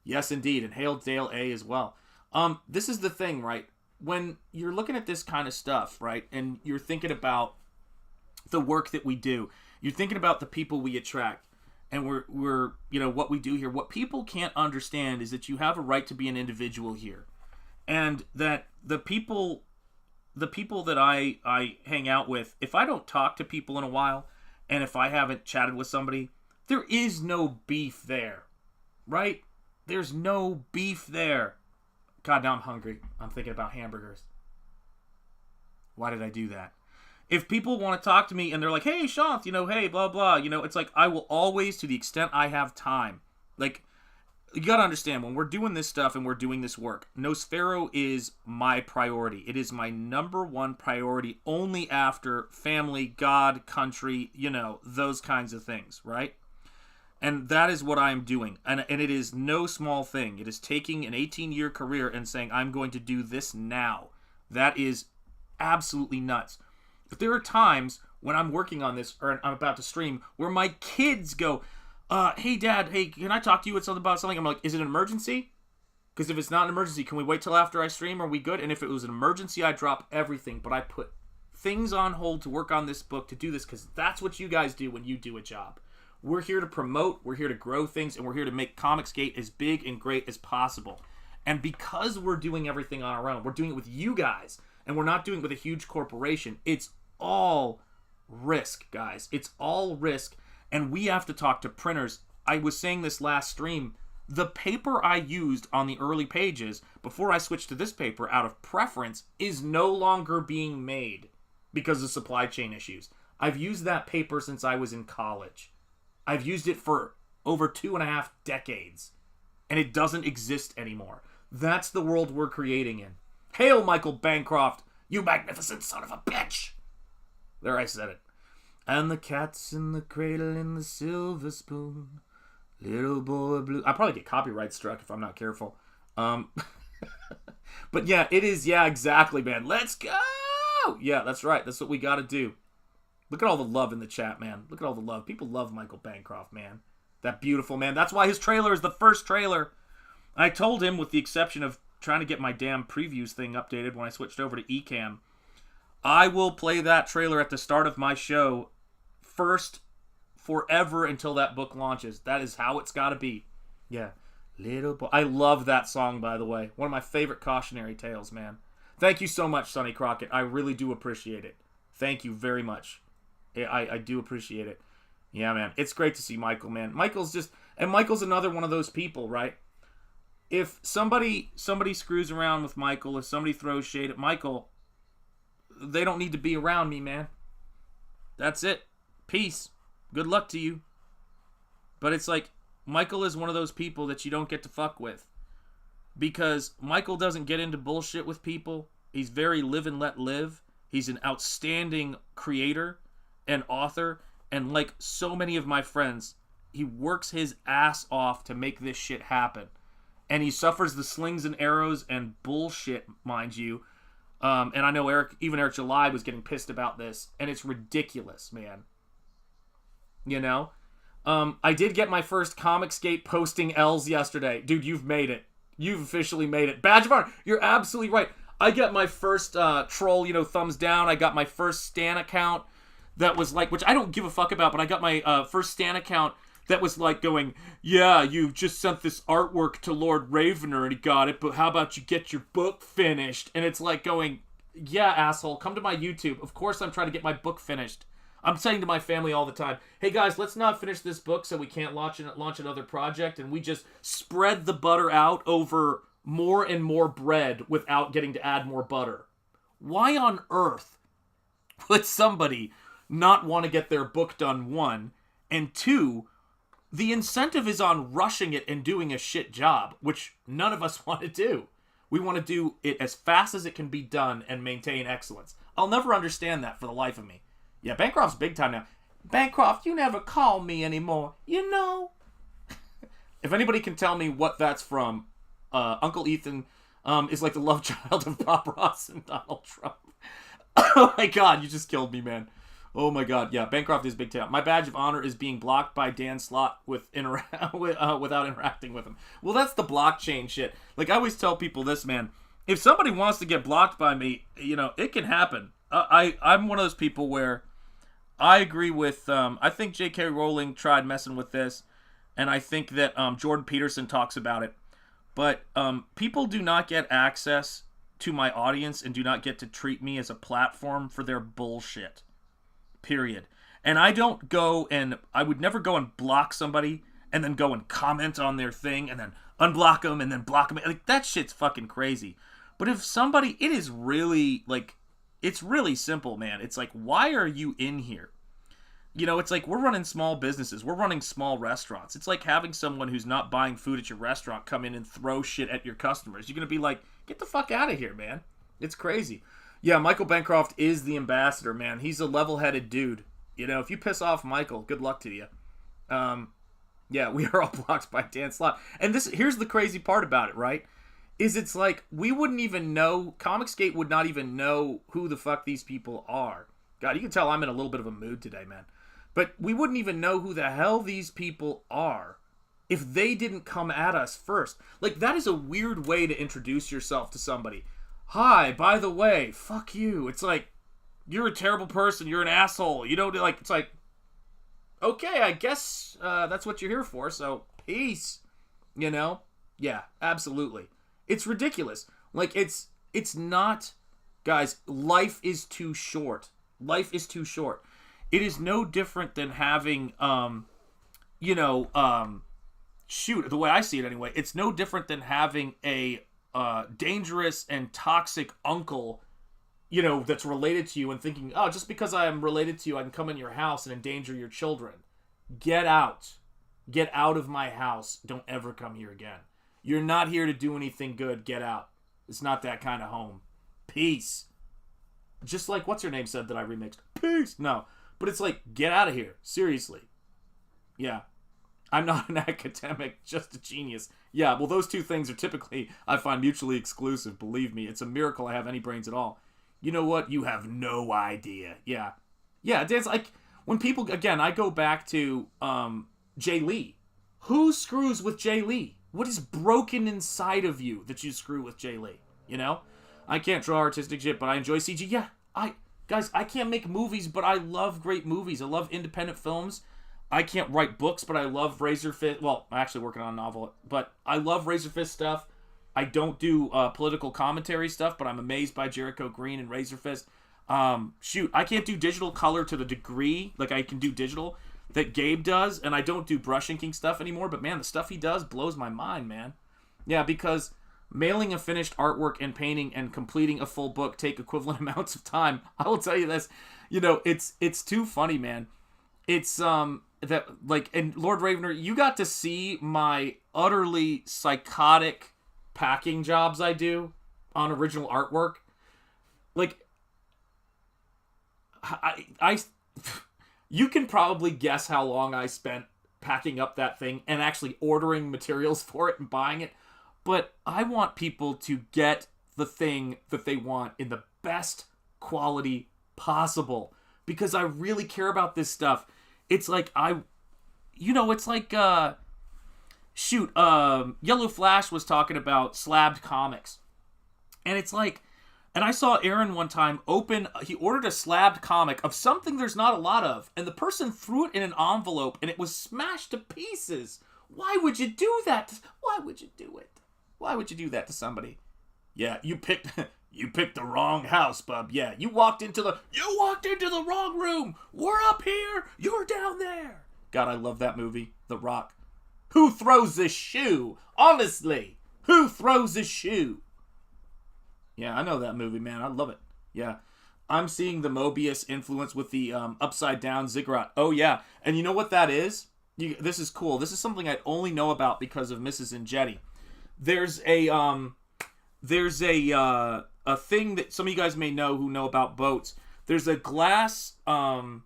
Yes, indeed. And hail Dale A as well. This is the thing, right? When you're looking at this kind of stuff, right, and you're thinking about the work that we do, you're thinking about the people we attract, and we're what we do here. What people can't understand is that you have a right to be an individual here, and that the people that I hang out with, if I don't talk to people in a while, and if I haven't chatted with somebody, There is no beef there, right? There's no beef there. God, now I'm hungry. I'm thinking about hamburgers. Why did I do that? If people want to talk to me and they're like, hey, Shanth, hey, blah, blah, it's like I will always, to the extent I have time. Like, you got to understand, when we're doing this stuff and we're doing this work, Nosfero is my priority. It is my number one priority, only after family, God, country, those kinds of things, right? And that is what I'm doing. And it is no small thing. It is taking an 18-year career and saying, I'm going to do this now. That is absolutely nuts. But there are times when I'm working on this or I'm about to stream where my kids go, hey, Dad, hey, can I talk to you about something? I'm like, is it an emergency? Because if it's not an emergency, can we wait till after I stream? Are we good? And if it was an emergency, I drop everything. But I put things on hold to work on this book, to do this, because that's what you guys do when you do a job. We're here to promote, we're here to grow things, and we're here to make Comicsgate as big and great as possible. And because we're doing everything on our own, we're doing it with you guys, and we're not doing it with a huge corporation. It's all risk, guys. It's all risk, and we have to talk to printers. I was saying this last stream. The paper I used on the early pages before I switched to this paper out of preference is no longer being made because of supply chain issues. I've used that paper since I was in college. I've used it for over 2.5 decades, and it doesn't exist anymore. That's the world we're creating in. Hail, Michael Bancroft, you magnificent son of a bitch! There, I said it. And the cat's in the cradle in the silver spoon. Little boy blue. I'll probably get copyright struck if I'm not careful. But yeah, it is. Yeah, exactly, man. Let's go! Yeah, that's right. That's what we got to do. Look at all the love in the chat, man. Look at all the love. People love Michael Bancroft, man. That beautiful man. That's why his trailer is the first trailer. I told him, with the exception of trying to get my damn previews thing updated when I switched over to Ecamm, I will play that trailer at the start of my show first forever until that book launches. That is how it's got to be. Yeah. Little boy. I love that song, by the way. One of my favorite cautionary tales, man. Thank you so much, Sonny Crockett. I really do appreciate it. Thank you very much. I do appreciate it. Yeah, man. It's great to see Michael, man. Michael's another one of those people, right? If somebody screws around with Michael, if somebody throws shade at Michael, they don't need to be around me, man. That's it. Peace. Good luck to you. But it's like, Michael is one of those people that you don't get to fuck with. Because Michael doesn't get into bullshit with people. He's very live and let live. He's an outstanding creator and author, and like so many of my friends, he works his ass off to make this shit happen. And he suffers the slings and arrows and bullshit, mind you. And I know Eric July was getting pissed about this, and it's ridiculous, man. I did get my first Comicsgate posting L's yesterday. Dude, you've made it. You've officially made it. Badge of honor. You're absolutely right. I got my first troll, thumbs down. I got my first Stan account that was like, which I don't give a fuck about, but I got my first Stan account that was like going, yeah, you just sent this artwork to Lord Ravener and he got it, but how about you get your book finished? And it's like going, yeah, asshole, come to my YouTube. Of course I'm trying to get my book finished. I'm saying to my family all the time, hey guys, let's not finish this book so we can't launch another project, and we just spread the butter out over more and more bread without getting to add more butter. Why on earth would somebody not want to get their book done, one, and two, the incentive is on rushing it and doing a shit job, which none of us want to do. We want to do it as fast as it can be done and maintain excellence. I'll never understand that for the life of me. Yeah, Bancroft's big time now. Bancroft, you never call me anymore, If anybody can tell me what that's from, Uncle Ethan is like the love child of Bob Ross and Donald Trump. Oh my god, you just killed me, man. Oh my god, yeah, Bancroft is big time. My badge of honor is being blocked by Dan Slott without interacting with him. Well, that's the blockchain shit. Like, I always tell people this, man. If somebody wants to get blocked by me, it can happen. I'm one of those people where I agree with, I think J.K. Rowling tried messing with this, and I think that Jordan Peterson talks about it. But people do not get access to my audience and do not get to treat me as a platform for their bullshit. Period. And I would never go and block somebody and then go and comment on their thing and then unblock them and then block them. Like, that shit's fucking crazy. But if somebody, it is really, like, it's really simple, man. It's like, why are you in here? You know, it's like, we're running small businesses. We're running small restaurants. It's like having someone who's not buying food at your restaurant come in and throw shit at your customers. You're going to be like, get the fuck out of here, man. It's crazy. Yeah, Michael Bancroft is the ambassador, man. He's a level-headed dude. You know, if you piss off Michael, good luck to you. Yeah, we are all blocked by Dan Slott. And here's the crazy part about it, right? Is it's like, we wouldn't even know, Comicsgate would not even know who the fuck these people are. God, you can tell I'm in a little bit of a mood today, man. But we wouldn't even know who the hell these people are if they didn't come at us first. Like, that is a weird way to introduce yourself to somebody. Hi, by the way, fuck you. It's like, you're a terrible person, you're an asshole. You don't, like, it's like, okay, I guess that's what you're here for, so peace. You know? Yeah, absolutely. It's ridiculous. Like, it's not... Guys, life is too short. Life is too short. It is no different than having, shoot, the way I see it anyway, it's no different than having a dangerous and toxic uncle, you know, that's related to you and thinking, oh, just because I am related to you, I can come in your house and endanger your children. Get out. Get out of my house. Don't ever come here again. You're not here to do anything good. Get out. It's not that kind of home. Peace. Just like what's her name said that I remixed. Peace. No. But it's like, get out of here. Seriously. Yeah. I'm not an academic, just a genius. Yeah, well, those two things are typically, I find, mutually exclusive. Believe me, it's a miracle I have any brains at all. You know what? You have no idea. Yeah. Yeah, it's like, when people, again, I go back to Jay Lee. Who screws with Jay Lee? What is broken inside of you that you screw with Jay Lee? You know? I can't draw artistic shit, but I enjoy CG. Yeah, guys, I can't make movies, but I love great movies. I love independent films. I can't write books, but I love RAZÖRFIST. Well, I'm actually working on a novel, but I love RAZÖRFIST stuff. I don't do political commentary stuff, but I'm amazed by Jericho Green and RAZÖRFIST. Shoot, I can't do digital color to the degree, like I can do digital, that Gabe does, and I don't do brush inking stuff anymore, but man, the stuff he does blows my mind, man. Yeah, because mailing a finished artwork and painting and completing a full book take equivalent amounts of time. I will tell you this, you know, it's too funny, man. It's, that, like, and Lord Ravener, you got to see my utterly psychotic packing jobs I do on original artwork. Like, I you can probably guess how long I spent packing up that thing and actually ordering materials for it and buying it. But I want people to get the thing that they want in the best quality possible, because I really care about this stuff. It's like it's like, Yellow Flash was talking about slabbed comics. And it's like, and I saw Aaron one time he ordered a slabbed comic of something there's not a lot of, and the person threw it in an envelope, and it was smashed to pieces. Why would you do that? Why would you do it? Why would you do that to somebody? Yeah, you picked the wrong house, bub. Yeah, you walked into the wrong room. We're up here. You're down there. God, I love that movie, The Rock. Who throws this shoe? Honestly, who throws this shoe? Yeah, I know that movie, man. I love it. Yeah. I'm seeing the Mobius influence with the upside down ziggurat. Oh, yeah. And you know what that is? This is cool. This is something I only know about because of Mrs. Enjeti. There's a thing that some of you guys may know who know about boats. There's a glass, I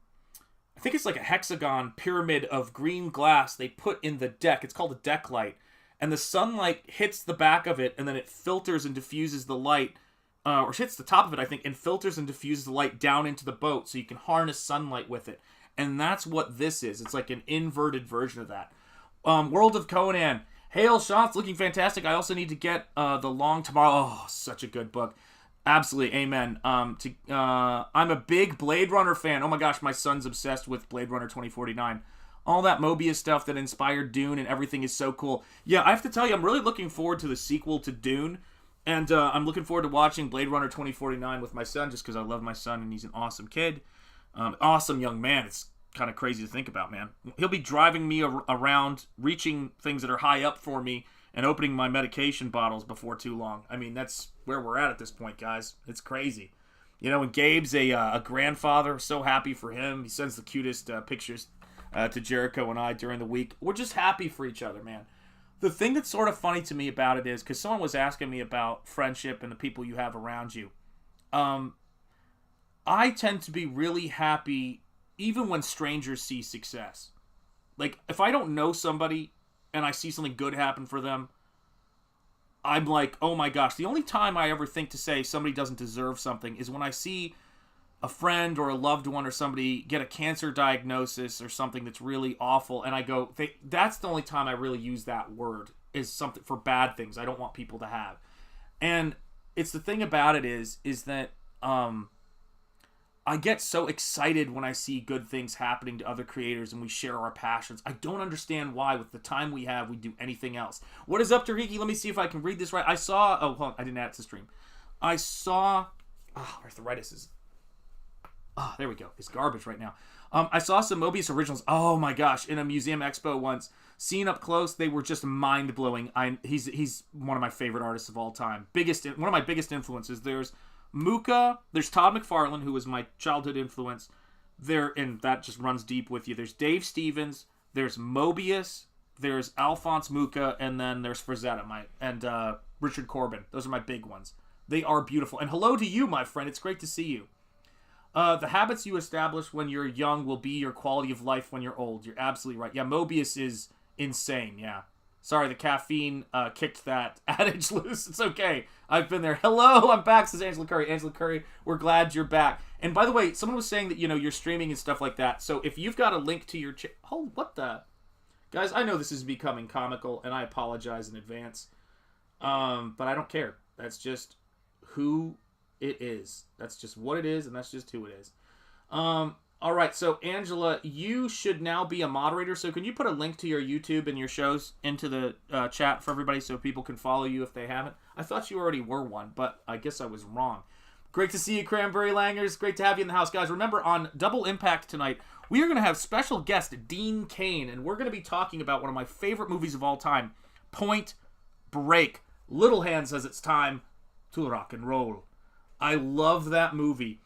think it's like a hexagon pyramid of green glass they put in the deck. It's called a deck light. And the sunlight hits the back of it, and then it filters and diffuses the light, or hits the top of it, I think, and filters and diffuses the light down into the boat so you can harness sunlight with it. And that's what this is. It's like an inverted version of that. World of Conan. Hail, Shanth, looking fantastic. I also need to get The Long Tomorrow. Oh, such a good book. Absolutely, amen. I'm a big Blade Runner fan. Oh my gosh, my son's obsessed with Blade Runner 2049. All that Mobius stuff that inspired Dune and everything is so cool. Yeah, I have to tell you, I'm really looking forward to the sequel to Dune. And I'm looking forward to watching Blade Runner 2049 with my son, just because I love my son and he's an awesome kid. Awesome young man. It's kind of crazy to think about, man. He'll be driving me around, reaching things that are high up for me, and opening my medication bottles before too long. I mean, that's where we're at this point, guys. It's crazy. You know, and Gabe's a grandfather. So happy for him. He sends the cutest pictures to Jericho and I during the week. We're just happy for each other, man. The thing that's sort of funny to me about it is, because someone was asking me about friendship and the people you have around you. I tend to be really happy even when strangers see success. Like, if I don't know somebody and I see something good happen for them, I'm like, oh my gosh. The only time I ever think to say somebody doesn't deserve something is when I see a friend or a loved one or somebody get a cancer diagnosis or something that's really awful, and I go, that's the only time I really use that word, is something for bad things I don't want people to have. And it's the thing about it is that I get so excited when I see good things happening to other creators and we share our passions. I don't understand why, with the time we have, we do anything else. What is up, Tariki? Let me see if I can read this right. I saw... Oh, hold on. I didn't add it to stream. I saw... arthritis is... there we go. It's garbage right now. I saw some Mobius originals. Oh my gosh. In a museum expo once. Seen up close, they were just mind-blowing. He's one of my favorite artists of all time. One of my biggest influences. There's Muka, there's Todd McFarlane, who was my childhood influence. And that just runs deep with you. There's Dave Stevens, there's Mobius, there's Alphonse Muka, and then there's Frazetta, and Richard Corbin. Those are my big ones. They are beautiful. And hello to you, my friend. It's great to see you. The habits you establish when you're young will be your quality of life when you're old. You're absolutely right. Yeah, Mobius is insane, yeah. Sorry, the caffeine kicked that adage loose. It's okay. I've been there. Hello, I'm back, says Angela Curry. Angela Curry, we're glad you're back. And by the way, someone was saying that, you're streaming and stuff like that. So if you've got a link to your... what the... Guys, I know this is becoming comical, and I apologize in advance. But I don't care. That's just who it is. That's just what it is, and that's just who it is. All right, so Angela, you should now be a moderator. So can you put a link to your YouTube and your shows into the chat for everybody so people can follow you if they haven't? I thought you already were one, but I guess I was wrong. Great to see you, Cranberry Langers. Great to have you in the house, guys. Remember, on Double Impact tonight, we are going to have special guest Dean Cain, and we're going to be talking about one of my favorite movies of all time, Point Break. Little Hand says it's time to rock and roll. I love that movie.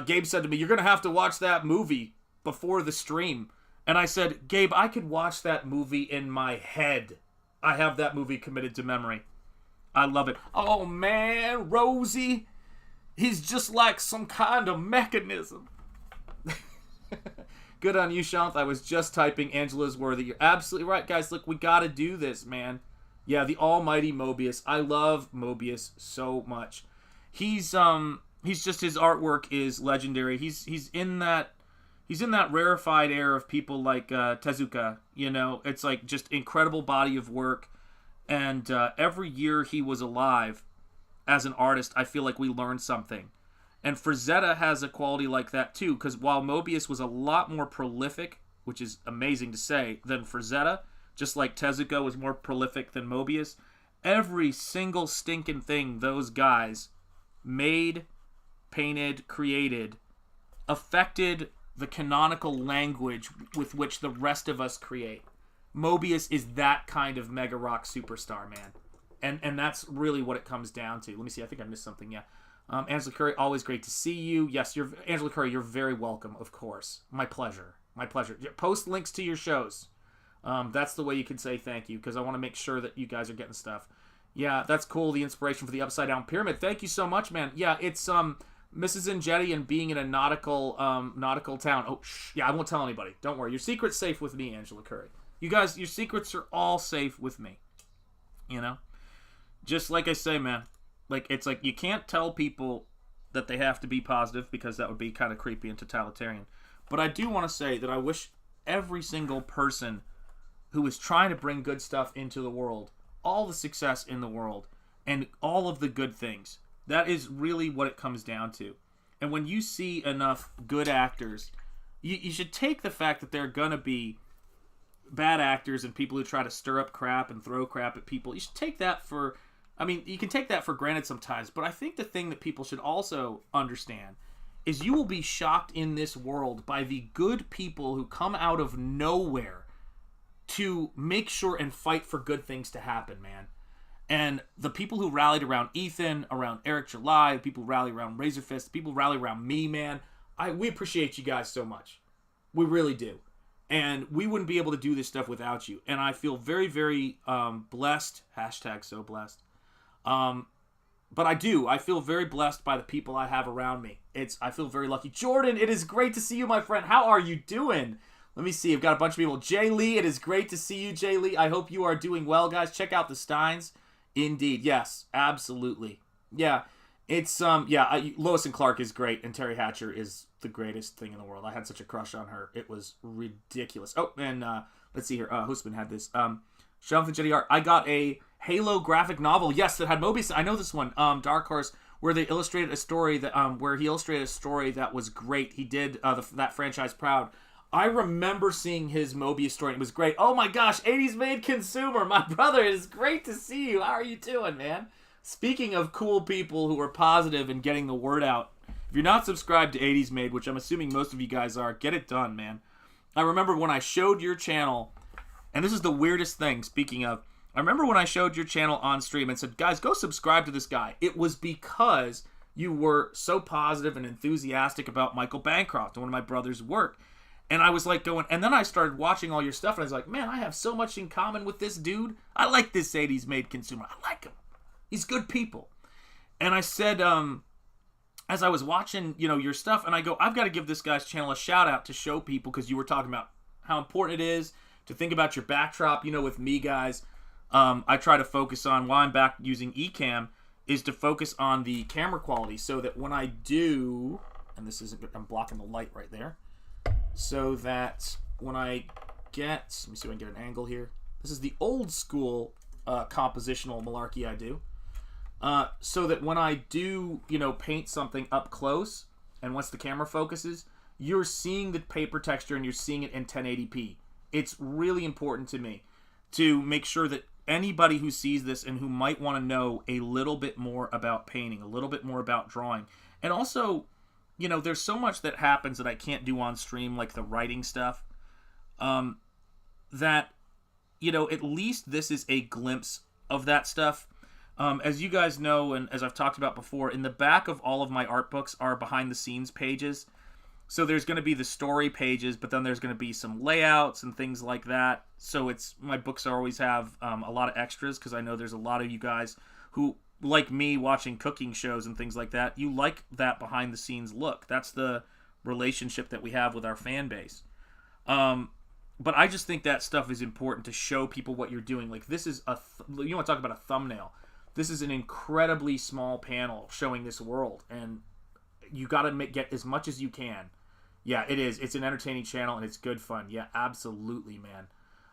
Gabe said to me, you're going to have to watch that movie before the stream. And I said, Gabe, I could watch that movie in my head. I have that movie committed to memory. I love it. Oh, man, Rosie, he's just like some kind of mechanism. Good on you, Shanth. I was just typing Angela's worthy. You're absolutely right, guys. Look, we got to do this, man. Yeah, the almighty Mobius. I love Mobius so much. He's just, his artwork is legendary. He's in that rarefied air of people like Tezuka. It's like just incredible body of work. And every year he was alive as an artist, I feel like we learned something. And Frazetta has a quality like that too, because while Mobius was a lot more prolific, which is amazing to say, than Frazetta, just like Tezuka was more prolific than Mobius, every single stinking thing those guys made, painted, created, affected the canonical language with which the rest of us create. Mobius is that kind of mega rock superstar, man. And that's really what it comes down to. Let me see, I think I missed something, yeah. Angela Curry, always great to see you. Yes, Angela Curry, you're very welcome, of course. My pleasure. My pleasure. Post links to your shows. That's the way you can say thank you, because I want to make sure that you guys are getting stuff. Yeah, that's cool, the inspiration for the Upside Down Pyramid. Thank you so much, man. Yeah, it's Mrs. Enjeti and being in a nautical town. Oh, yeah, I won't tell anybody. Don't worry. Your secret's safe with me, Angela Curry. You guys, your secrets are all safe with me. Just like I say, man. Like, it's like you can't tell people that they have to be positive, because that would be kind of creepy and totalitarian. But I do want to say that I wish every single person who is trying to bring good stuff into the world all the success in the world and all of the good things. That is really what it comes down to. And when you see enough good actors, you should take the fact that there are going to be bad actors and people who try to stir up crap and throw crap at people. You should take that for... I mean, you can take that for granted sometimes, but I think the thing that people should also understand is you will be shocked in this world by the good people who come out of nowhere to make sure and fight for good things to happen, man. And the people who rallied around Ethan, around Eric July, people who rally around RAZÖRFIST, people who rally around me, man, we appreciate you guys so much. We really do. And we wouldn't be able to do this stuff without you. And I feel very, very blessed. Hashtag so blessed. But I do. I feel very blessed by the people I have around me. I feel very lucky. Jordan, it is great to see you, my friend. How are you doing? Let me see. I've got a bunch of people. Jay Lee, it is great to see you, Jay Lee. I hope you are doing well, guys. Check out the Steins. Indeed. Yes, absolutely. Yeah. It's, Lois and Clark is great, and Terry Hatcher is the greatest thing in the world. I had such a crush on her. It was ridiculous. Oh, and let's see here. Hostman had this. Shanth Enjeti art. I got a Halo graphic novel. Yes, that had Mobius. I know this one. Dark Horse, where they illustrated a story that, where he illustrated a story that was great. He did that franchise proud. I remember seeing his Mobius story. It was great. Oh my gosh, 80s Made Consumer. My brother, it is great to see you. How are you doing, man? Speaking of cool people who are positive and getting the word out, if you're not subscribed to 80s Made, which I'm assuming most of you guys are, get it done, man. I remember when I showed your channel, and this is the weirdest thing, speaking of, I remember when I showed your channel on stream and said, guys, go subscribe to this guy. It was because you were so positive and enthusiastic about Michael Bancroft, one of my brother's work. And I was like going, and then I started watching all your stuff, and I was like, man, I have so much in common with this dude. I like this 80s Made Consumer. I like him. He's good people. And I said, as I was watching, your stuff, and I go, I've got to give this guy's channel a shout out to show people, because you were talking about how important it is to think about your backdrop. With me, guys, I try to focus on, while I'm back using Ecamm, is to focus on the camera quality, so that when I do, and this isn't good, I'm blocking the light right there, so that when I get, let me see if I can get an angle here. This is the old school compositional malarkey I do. So that when I do, paint something up close, and once the camera focuses, you're seeing the paper texture and you're seeing it in 1080p. It's really important to me to make sure that anybody who sees this and who might want to know a little bit more about painting, a little bit more about drawing, and also, there's so much that happens that I can't do on stream, like the writing stuff, that, at least this is a glimpse of that stuff. As you guys know, and as I've talked about before, in the back of all of my art books are behind-the-scenes pages. So there's going to be the story pages, but then there's going to be some layouts and things like that. So my books always have a lot of extras, because I know there's a lot of you guys who, like me, watching cooking shows and things like that, you like that behind-the-scenes look. That's the relationship that we have with our fan base. But I just think that stuff is important to show people what you're doing. Like, this is you want to talk about a thumbnail. This is an incredibly small panel showing this world, and you got to get as much as you can. Yeah, it is. It's an entertaining channel, and it's good fun. Yeah, absolutely, man.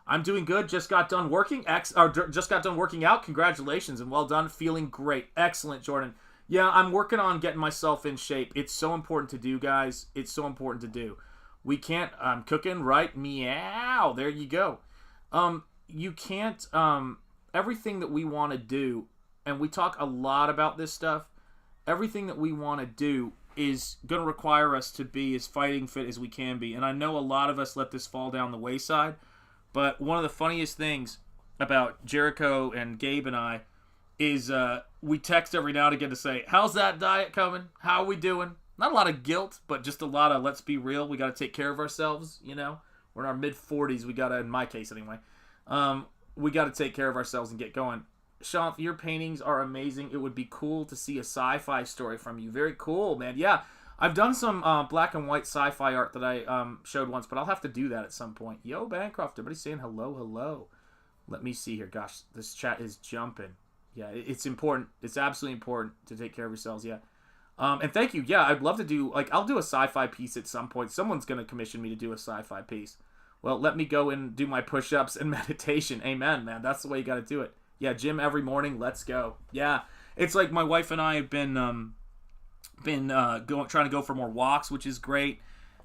I'm doing good. Just got done working. Just got done working out. Congratulations, and well done. Feeling great. Excellent, Jordan. Yeah, I'm working on getting myself in shape. It's so important to do, guys. It's so important to do. We can't, I'm cooking, right? Meow. There you go. You can't, everything that we want to do, and we talk a lot about this stuff, everything that we want to do is going to require us to be as fighting fit as we can be. And I know a lot of us let this fall down the wayside, but one of the funniest things about Jericho and Gabe and I is we text every now and again to say, how's that diet coming? How are we doing? Not a lot of guilt, but just a lot of, let's be real, we got to take care of ourselves, We're in our mid-40s, we got to, in my case anyway, we got to take care of ourselves and get going. Shanth, your paintings are amazing. It would be cool to see a sci-fi story from you. Very cool, man. Yeah, I've done some black and white sci-fi art that I showed once, but I'll have to do that at some point. Yo, Bancroft, everybody's saying hello, hello. Let me see here. Gosh, this chat is jumping. Yeah, it's important. It's absolutely important to take care of yourselves, yeah. And thank you. Yeah, I'd love to do, I'll do a sci-fi piece at some point. Someone's going to commission me to do a sci-fi piece. Well, let me go and do my push-ups and meditation. Amen, man. That's the way you got to do it. Yeah, gym every morning. Let's go. Yeah, it's like my wife and I have been trying to go for more walks, which is great.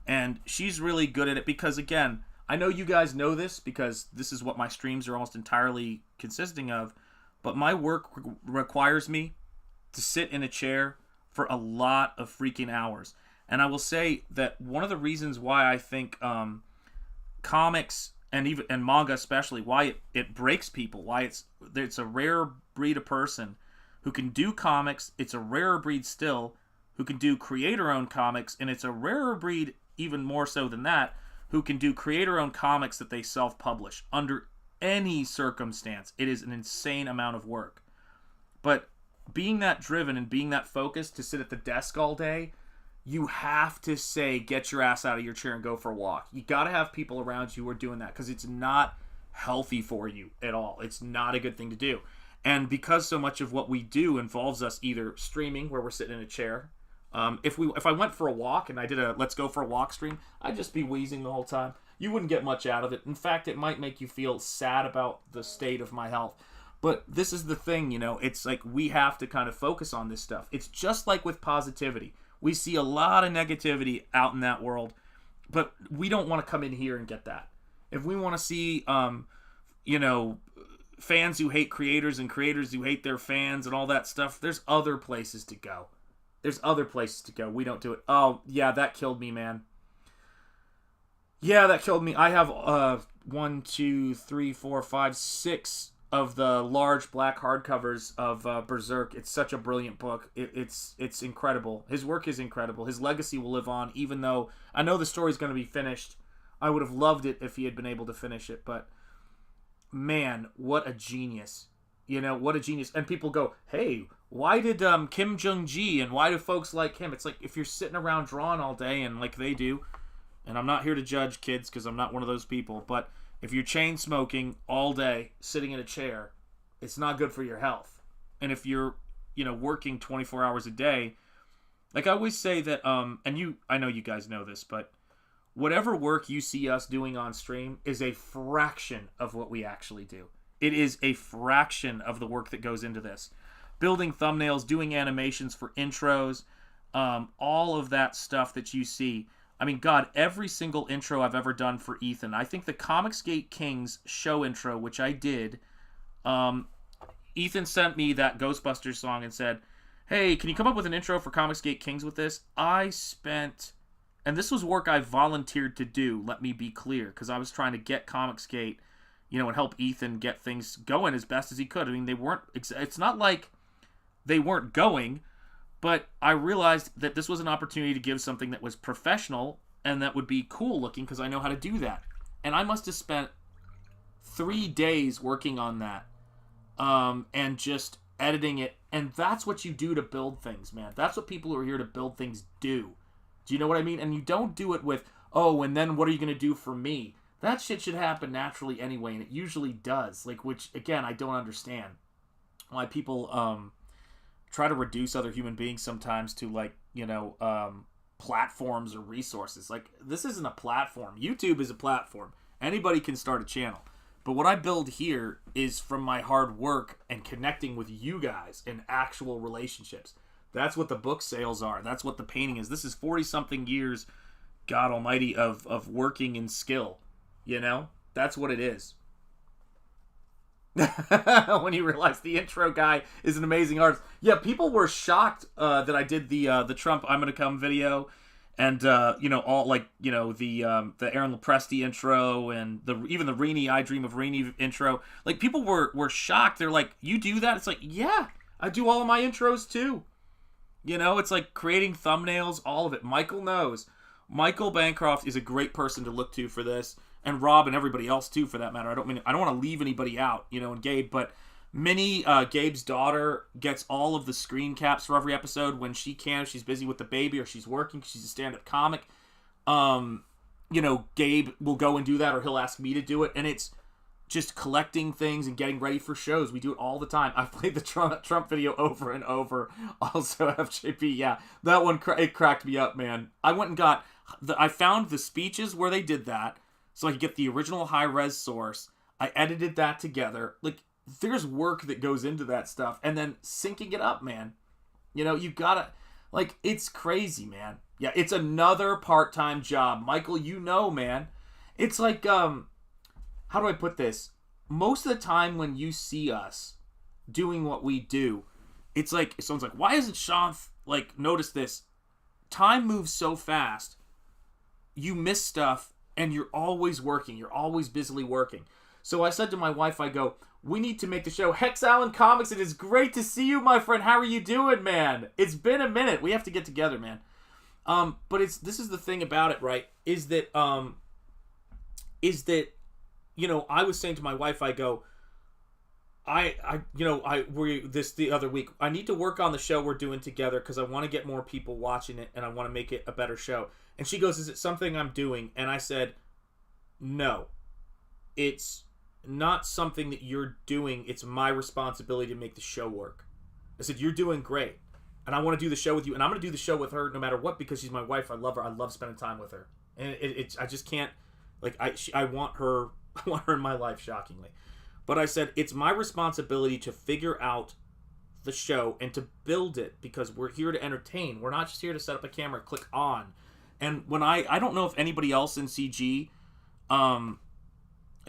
And she's really good at it because, again, I know you guys know this because this is what my streams are almost entirely consisting of. But my work requires me to sit in a chair for a lot of freaking hours. And I will say that one of the reasons why I think comics and manga especially, why it breaks people, why it's a rare breed of person who can do comics. It's a rarer breed still who can do creator-owned comics, and it's a rarer breed even more so than that who can do creator-owned comics that they self-publish under any circumstance. It is an insane amount of work. But being that driven and being that focused to sit at the desk all day, you have to say, get your ass out of your chair and go for a walk. You got to have people around you who are doing that, because it's not healthy for you at all. It's not a good thing to do. And because so much of what we do involves us either streaming, where we're sitting in a chair. If I went for a walk and I did a let's go for a walk stream, I'd just be wheezing the whole time. You wouldn't get much out of it. In fact, it might make you feel sad about the state of my health. But this is the thing, it's like we have to kind of focus on this stuff. It's just like with positivity. We see a lot of negativity out in that world, but we don't want to come in here and get that. If we want to see, fans who hate creators and creators who hate their fans and all that stuff, there's other places to go. We don't do it. Oh, yeah, that killed me, man. Yeah, that killed me. I have 1, 2, 3, 4, 5, 6 of the large black hardcovers of Berserk. It's such a brilliant book. It's incredible. His work is incredible. His legacy will live on, even though I know the story's going to be finished. I would have loved it if he had been able to finish it, but man, what a genius. What a genius. And people go, hey, why did Kim Jong-gi and why do folks like him? It's like, if you're sitting around drawing all day and like they do, and I'm not here to judge kids because I'm not one of those people, but if you're chain smoking all day, sitting in a chair, it's not good for your health. And if you're, working 24 hours a day, like I always say that, I know you guys know this, but whatever work you see us doing on stream is a fraction of what we actually do. It is a fraction of the work that goes into this. Building thumbnails, doing animations for intros, all of that stuff that you see. I mean, God, every single intro I've ever done for Ethan. I think the Comicsgate Kings show intro, which I did, Ethan sent me that Ghostbusters song and said, hey, can you come up with an intro for Comicsgate Kings with this? I spent, and this was work I volunteered to do, let me be clear, because I was trying to get Comicsgate, and help Ethan get things going as best as he could. I mean, it's not like they weren't going, but I realized that this was an opportunity to give something that was professional and that would be cool looking, because I know how to do that. And I must have spent 3 days working on that, and just editing it. And that's what you do to build things, man. That's what people who are here to build things do. Do you know what I mean? And you don't do it with, oh, and then what are you going to do for me? That shit should happen naturally anyway, and it usually does. Which, again, I don't understand. Why people, try to reduce other human beings sometimes to platforms or resources. Like, this isn't a platform. YouTube is a platform. Anybody can start a channel. But what I build here is from my hard work and connecting with you guys in actual relationships. That's what the book sales are. That's what the painting is. This is 40-something years, God almighty, of working in skill. That's what it is. When you realize the intro guy is an amazing artist. Yeah, people were shocked that I did the Trump I'm Gonna Come video, and all the Aaron Lopresti intro, and even the Rini I Dream of Rini intro. Like, people were shocked. They're like, you do that? It's like, yeah, I do all of my intros too. It's like creating thumbnails, all of it. Michael knows. Michael Bancroft is a great person to look to for this. And Rob and everybody else too, for that matter. I don't want to leave anybody out, and Gabe, but Minnie, Gabe's daughter, gets all of the screen caps for every episode when she can. If she's busy with the baby or she's working, she's a stand-up comic. Gabe will go and do that, or he'll ask me to do it, and it's just collecting things and getting ready for shows. We do it all the time. I've played the Trump video over and over. Also, FJP, yeah, that one it cracked me up, man. I went and I found the speeches where they did that, so I could get the original high-res source. I edited that together. Like, there's work that goes into that stuff. And then syncing it up, man. You gotta... it's crazy, man. Yeah, it's another part-time job. Michael, man. It's like, how do I put this? Most of the time when you see us doing what we do, it's like, someone's like, why isn't Shanth, notice this? time moves so fast, you miss stuff, and you're always working. You're always busily working. So I said to my wife, I go, we need to make the show. Hex Allen Comics, it is great to see you, my friend. How are you doing, man? It's been a minute. We have to get together, man. But this is the thing about it, right? Is that you know, I was saying to my wife, I go, the other week, I need to work on the show we're doing together because I want to get more people watching it and I want to make it a better show. And she goes, is it something I'm doing? And I said, no, it's not something that you're doing. It's my responsibility to make the show work. I said, you're doing great. And I want to do the show with you. And I'm going to do the show with her no matter what, because she's my wife. I love her. I love spending time with her. And I just can't, like, I want her in my life, shockingly. But I said, it's my responsibility to figure out the show and to build it, because we're here to entertain. We're not just here to set up a camera, click on. And when I don't know if anybody else in CG,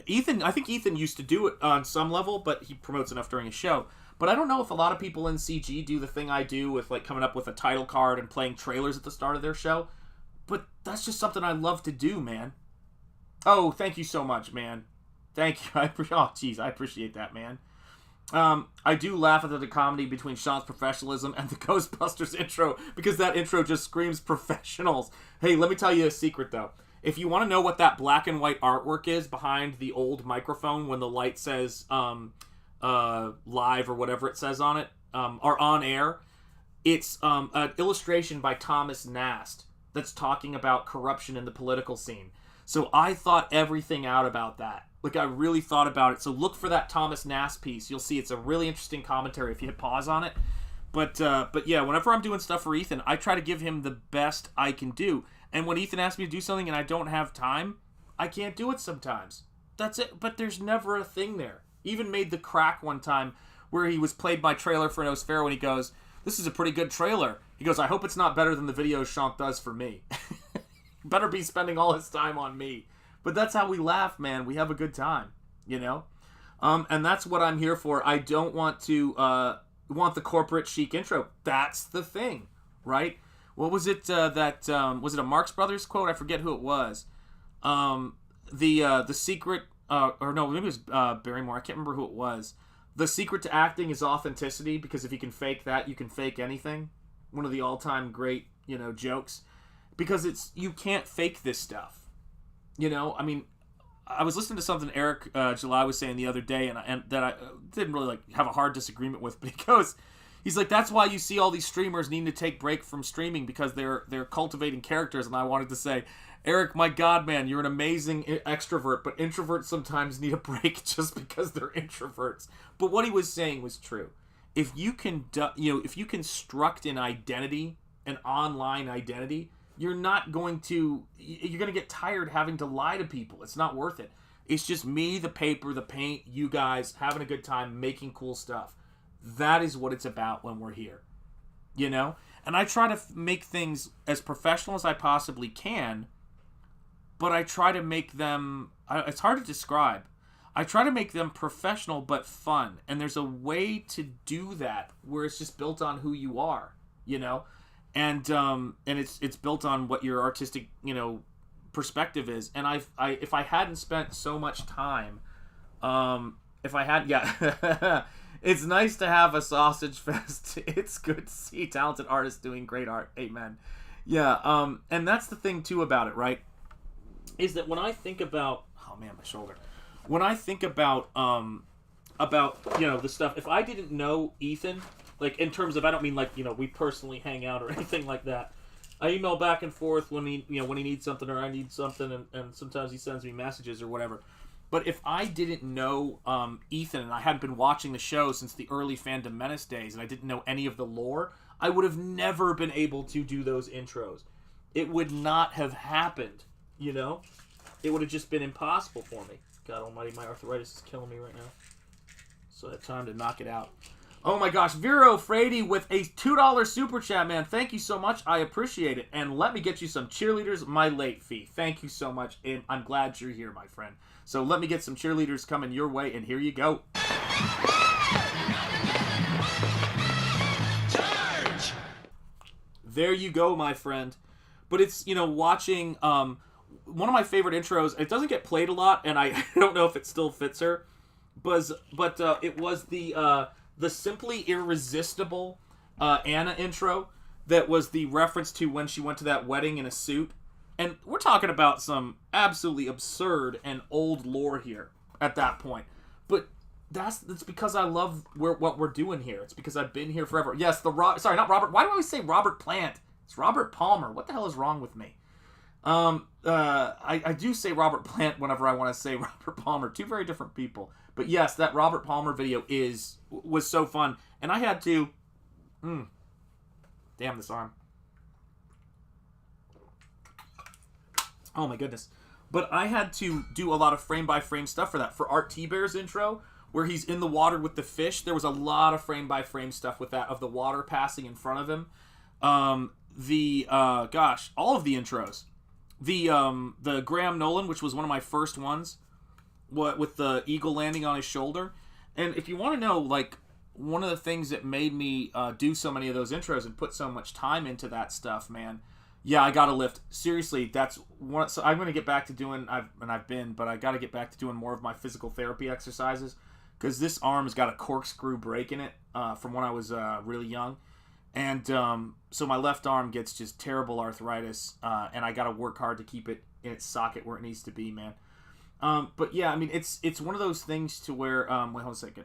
Ethan, I think Ethan used to do it on some level, but he promotes enough during his show. But I don't know if a lot of people in CG do the thing I do with, like, coming up with a title card and playing trailers at the start of their show. But that's just something I love to do, man. Oh, thank you so much, man. Thank you. I appreciate that, man. I do laugh at the comedy between Sean's professionalism and the Ghostbusters intro, because that intro just screams professionals. Hey, let me tell you a secret, though. If you want to know what that black and white artwork is behind the old microphone when the light says live or whatever it says on it, or on air, it's an illustration by Thomas Nast that's talking about corruption in the political scene. So I thought everything out about that. Like, I really thought about it. So look for that Thomas Nast piece. You'll see it's a really interesting commentary if you hit pause on it. But yeah, whenever I'm doing stuff for Ethan, I try to give him the best I can do. And when Ethan asks me to do something and I don't have time, I can't do it sometimes. That's it. But there's never a thing there. Even made the crack one time where he was played my trailer for Nosfero, and he goes, this is a pretty good trailer. He goes, I hope it's not better than the videos Shanth does for me. Better be spending all his time on me. But that's how we laugh, man. We have a good time, you know? And that's what I'm here for. I don't want to want the corporate chic intro. That's the thing, right? What was it was it a Marx Brothers quote? I forget who it was. The secret, or no, maybe it was Barrymore. I can't remember who it was. The secret to acting is authenticity, because if you can fake that, you can fake anything. One of the all-time great, jokes. Because you can't fake this stuff. I mean, I was listening to something Eric July was saying the other day, and that I didn't really have a hard disagreement with, but he's like, that's why you see all these streamers needing to take break from streaming, because they're cultivating characters. And I wanted to say, Eric, my God, man, you're an amazing extrovert, but introverts sometimes need a break just because they're introverts. But what he was saying was true. If you can, if you construct an identity, an online identity, you're going to get tired having to lie to people. It's not worth it. It's just me, the paper, the paint, you guys having a good time, making cool stuff. That is what it's about when we're here, And I try to make things as professional as I possibly can, but I try to make them, it's hard to describe. I try to make them professional but fun. And there's a way to do that where it's just built on who you are, And it's built on what your artistic, perspective is. And if I hadn't spent so much time, it's nice to have a sausage fest. It's good to see talented artists doing great art. Amen. Yeah. And that's the thing too about it, right? Is that when I think about, oh man, my shoulder. When I think about the stuff, if I didn't know Ethan, like, in terms of, I don't mean like, we personally hang out or anything like that. I email back and forth when he needs something or I need something, and sometimes he sends me messages or whatever. But if I didn't know Ethan, and I hadn't been watching the show since the early Fandom Menace days, and I didn't know any of the lore, I would have never been able to do those intros. It would not have happened, It would have just been impossible for me. God almighty, my arthritis is killing me right now. So I have time to knock it out. Oh my gosh, Vero Frady with a $2 super chat, man. Thank you so much. I appreciate it. And let me get you some cheerleaders, my late fee. Thank you so much. And I'm glad you're here, my friend. So let me get some cheerleaders coming your way, and here you go. There you go, my friend. But it's, watching one of my favorite intros. It doesn't get played a lot, and I don't know if it still fits her. But it was the Simply Irresistible Anna intro that was the reference to when she went to that wedding in a suit. And we're talking about some absolutely absurd and old lore here at that point. But that's because I love what we're doing here. It's because I've been here forever. Yes, sorry, not Robert. Why do I always say Robert Plant? It's Robert Palmer. What the hell is wrong with me? I do say Robert Plant whenever I want to say Robert Palmer. Two very different people. But yes, that Robert Palmer video was so fun. And I had to... Damn, this arm. Oh my goodness. But I had to do a lot of frame-by-frame stuff for that. For Art T-Bear's intro, where he's in the water with the fish, there was a lot of frame-by-frame stuff with that, of the water passing in front of him. All of the intros. The Graham Nolan, which was one of my first ones, with the eagle landing on his shoulder. And if you want to know, like, one of the things that made me do so many of those intros and put so much time into that stuff, man. Yeah, I gotta lift. Seriously, that's one. So I'm gonna get back to doing. But I gotta get back to doing more of my physical therapy exercises, because this arm has got a corkscrew break in it from when I was really young, and so my left arm gets just terrible arthritis, and I gotta work hard to keep it in its socket where it needs to be, man. But yeah, I mean, it's one of those things to where wait, hold on a second.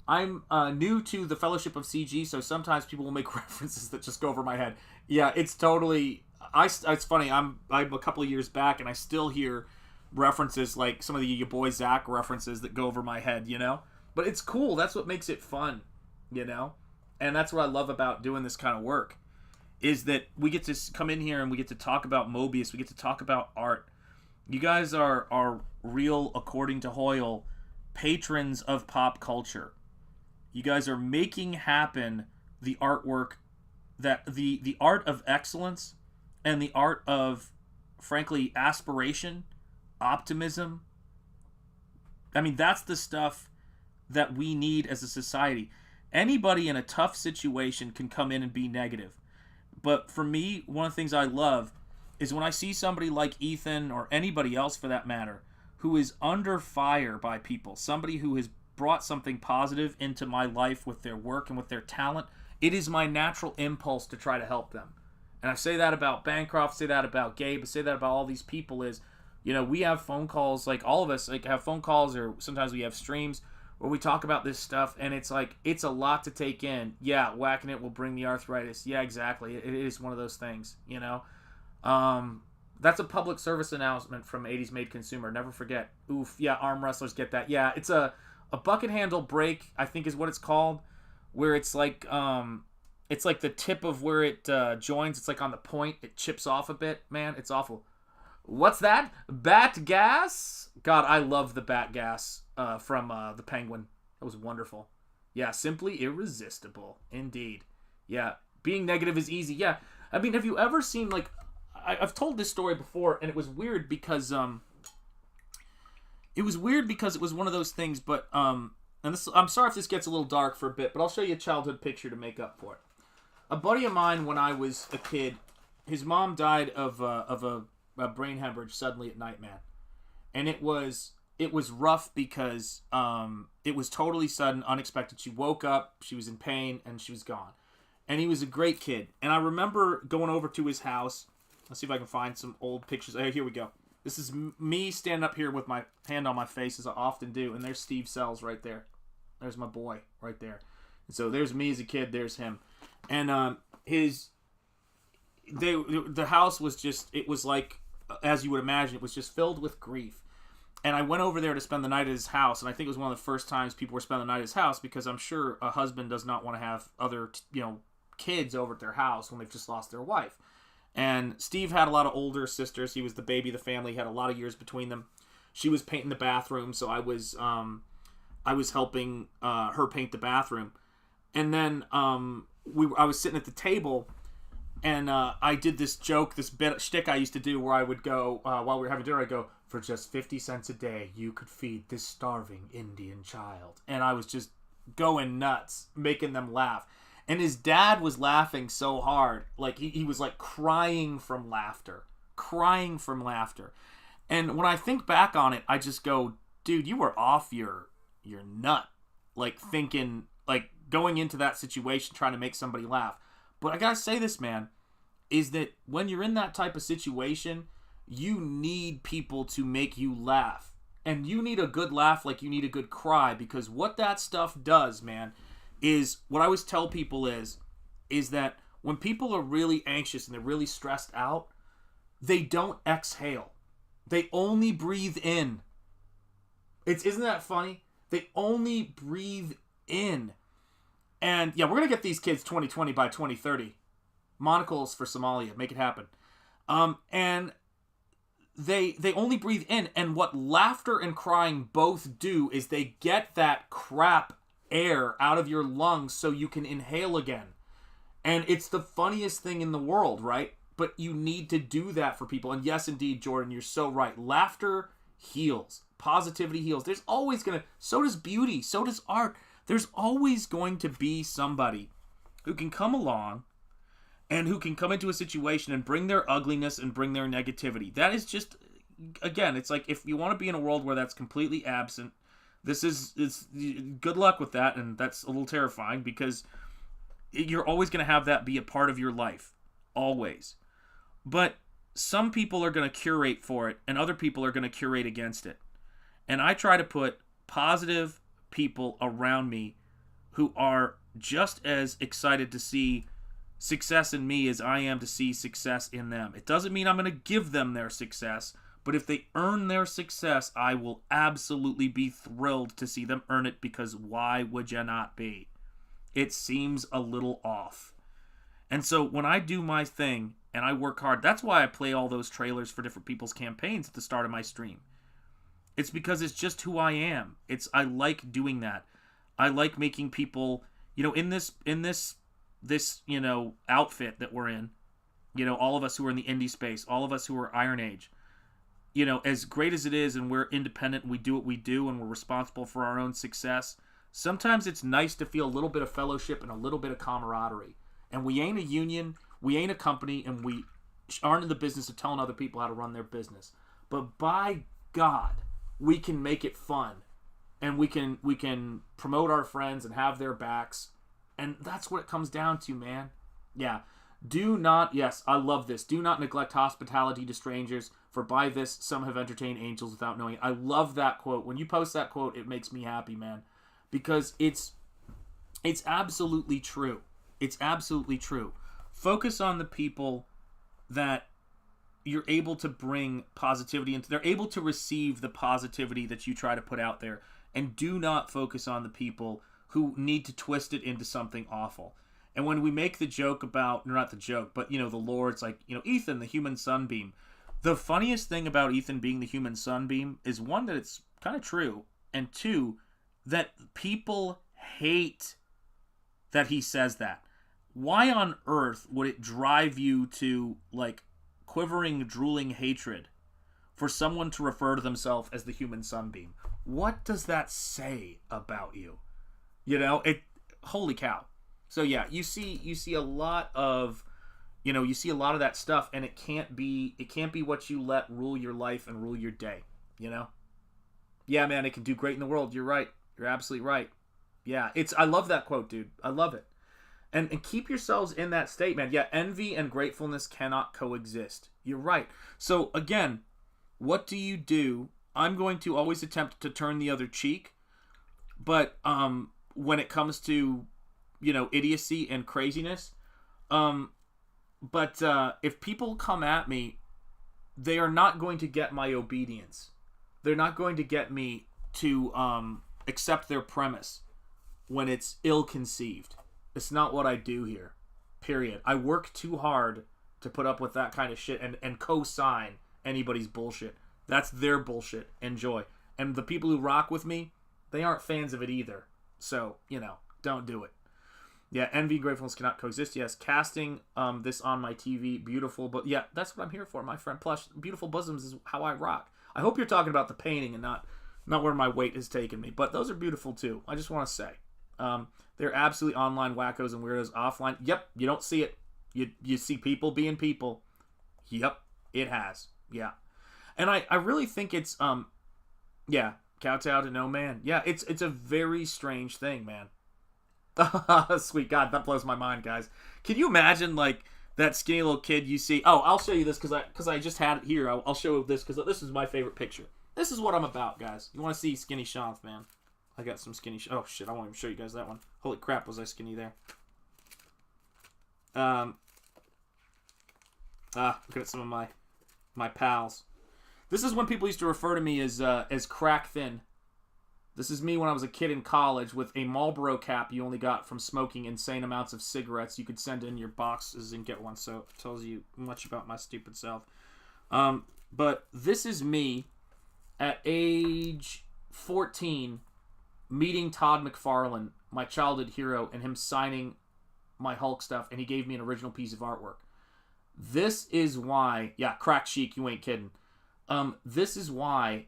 I'm new to the Fellowship of CG, so sometimes people will make references that just go over my head. Yeah, it's totally... It's funny, I'm a couple of years back, and I still hear references like some of the your boy Zach references that go over my head, But it's cool. That's what makes it fun, And that's what I love about doing this kind of work, is that we get to come in here and we get to talk about Mobius. We get to talk about art. You guys are real, according to Hoyle, patrons of pop culture. You guys are making happen the artwork, that the art of excellence and the art of, frankly, aspiration, optimism. I mean, that's the stuff that we need as a society. Anybody in a tough situation can come in and be negative. But for me, one of the things I love is when I see somebody like Ethan, or anybody else for that matter, who is under fire by people, somebody who has brought something positive into my life with their work and with their talent, it is my natural impulse to try to help them. And I say that about Bancroft, say that about Gabe, I say that about all these people is, we have phone calls, like all of us like have phone calls, or sometimes we have streams where we talk about this stuff, and it's like, it's a lot to take in. Yeah, whacking it will bring the arthritis. Yeah, exactly. It is one of those things, That's a public service announcement from 80s Made Consumer. Never forget. Oof, yeah, arm wrestlers get that. Yeah, it's a bucket handle break, I think is what it's called, where it's like the tip of where it joins. It's like on the point. It chips off a bit. Man, it's awful. What's that? Bat gas? God, I love the bat gas from the Penguin. That was wonderful. Yeah, simply irresistible. Indeed. Yeah, being negative is easy. Yeah, I mean, have you ever seen, like, I've told this story before, and it was weird because it was one of those things, but and this, I'm sorry if this gets a little dark for a bit, but I'll show you a childhood picture to make up for it. A buddy of mine, when I was a kid, his mom died of a brain hemorrhage suddenly at night, man. And it was rough because it was totally sudden, unexpected. She woke up, she was in pain, and she was gone. And he was a great kid. And I remember going over to his house. Let's see if I can find some old pictures. Oh, here we go. This is me standing up here with my hand on my face, as I often do. And there's Steve Sells right there. There's my boy right there. And so there's me as a kid. There's him. And the house was just, it was like, as you would imagine, it was just filled with grief. And I went over there to spend the night at his house. And I think it was one of the first times people were spending the night at his house, because I'm sure a husband does not want to have other, kids over at their house when they've just lost their wife. And Steve had a lot of older sisters. He was the baby of the family. He had a lot of years between them. She was painting the bathroom, so I was helping her paint the bathroom. And then I was sitting at the table, and I did this joke, this bit shtick I used to do, where I would go while we were having dinner. I'd go, "For just 50 cents a day, you could feed this starving Indian child." And I was just going nuts, making them laugh. And his dad was laughing so hard. Like, he was, like, crying from laughter. Crying from laughter. And when I think back on it, I just go, dude, you were off your nut. Like, thinking, like, going into that situation, trying to make somebody laugh. But I gotta say this, man, is that when you're in that type of situation, you need people to make you laugh. And you need a good laugh like you need a good cry, because what that stuff does, man, is what I always tell people is that when people are really anxious and they're really stressed out, they don't exhale. They only breathe in. Isn't that funny? They only breathe in. And yeah, we're going to get these kids 2020 by 2030. Monocles for Somalia. Make it happen. And they only breathe in. And what laughter and crying both do is they get that crap air out of your lungs so you can inhale again. And it's the funniest thing in the world, right? But you need to do that for people. And yes, indeed, Jordan, you're so right. Laughter heals. Positivity heals. There's always going to... So does beauty. So does art. There's always going to be somebody who can come along and who can come into a situation and bring their ugliness and bring their negativity. That is just... Again, it's like if you want to be in a world where that's completely absent, it's good luck with that, and that's a little terrifying because you're always going to have that be a part of your life. Always. But some people are going to curate for it, and other people are going to curate against it. And I try to put positive people around me who are just as excited to see success in me as I am to see success in them. It doesn't mean I'm going to give them their success, but if they earn their success, I will absolutely be thrilled to see them earn it, because why would you not be? It seems a little off. And so when I do my thing and I work hard, that's why I play all those trailers for different people's campaigns at the start of my stream. It's because it's just who I am. I like doing that. I like making people, in this outfit that we're in, all of us who are in the indie space, all of us who are Iron Age, as great as it is, and we're independent and we do what we do and we're responsible for our own success, sometimes it's nice to feel a little bit of fellowship and a little bit of camaraderie. And we ain't a union, we ain't a company, and we aren't in the business of telling other people how to run their business. But by God, we can make it fun, and we can promote our friends and have their backs, and that's what it comes down to, man. Yeah. Yes, I love this. Do not neglect hospitality to strangers, for by this some have entertained angels without knowing it. I love that quote. When you post that quote, it makes me happy, man, because it's absolutely true. It's absolutely true. Focus on the people that you're able to bring positivity into. They're able to receive the positivity that you try to put out there, and do not focus on the people who need to twist it into something awful. And when we make the joke about, not the joke, but the lore, it's like, Ethan, the human sunbeam. The funniest thing about Ethan being the human sunbeam is, one, that it's kind of true, and two, that people hate that he says that. Why on earth would it drive you to, like, quivering, drooling hatred for someone to refer to themselves as the human sunbeam? What does that say about you? Holy cow. So yeah, you see a lot of, that stuff, and it can't be what you let rule your life and rule your day, Yeah, man, it can do great in the world. You're right. You're absolutely right. Yeah, I love that quote, dude. I love it. And keep yourselves in that state, man. Yeah, envy and gratefulness cannot coexist. You're right. So, again, what do you do? I'm going to always attempt to turn the other cheek. But when it comes to, idiocy and craziness, if people come at me, they are not going to get my obedience. They're not going to get me to accept their premise when it's ill-conceived. It's not what I do here. Period. I work too hard to put up with that kind of shit and co-sign anybody's bullshit. That's their bullshit. Enjoy. And the people who rock with me, they aren't fans of it either. So, don't do it. Yeah, envy, gratefulness cannot coexist. Yes, casting this on my TV, beautiful. But yeah, that's what I'm here for, my friend. Plus, beautiful bosoms is how I rock. I hope you're talking about the painting and not where my weight has taken me. But those are beautiful too. I just want to say. They're absolutely online wackos and weirdos. Offline, yep, you don't see it. You see people being people. Yep, it has. Yeah. And I really think it's, yeah, kowtow to no man. Yeah, it's a very strange thing, man. Sweet God, that blows my mind, guys. Can you imagine, like, that skinny little kid you see? Oh, I'll show you this because I just had it here. I'll show this because this is my favorite picture. This is what I'm about, guys. You want to see skinny Shanth, man? I got some skinny... Oh, shit, I won't even show you guys that one. Holy crap, was I skinny there. Look at some of my pals. This is when people used to refer to me as crack thin. This is me when I was a kid in college with a Marlboro cap you only got from smoking insane amounts of cigarettes. You could send in your boxes and get one, so it tells you much about my stupid self. But this is me at age 14 meeting Todd McFarlane, my childhood hero, and him signing my Hulk stuff, and he gave me an original piece of artwork. This is why... Yeah, crack chic, you ain't kidding. This is why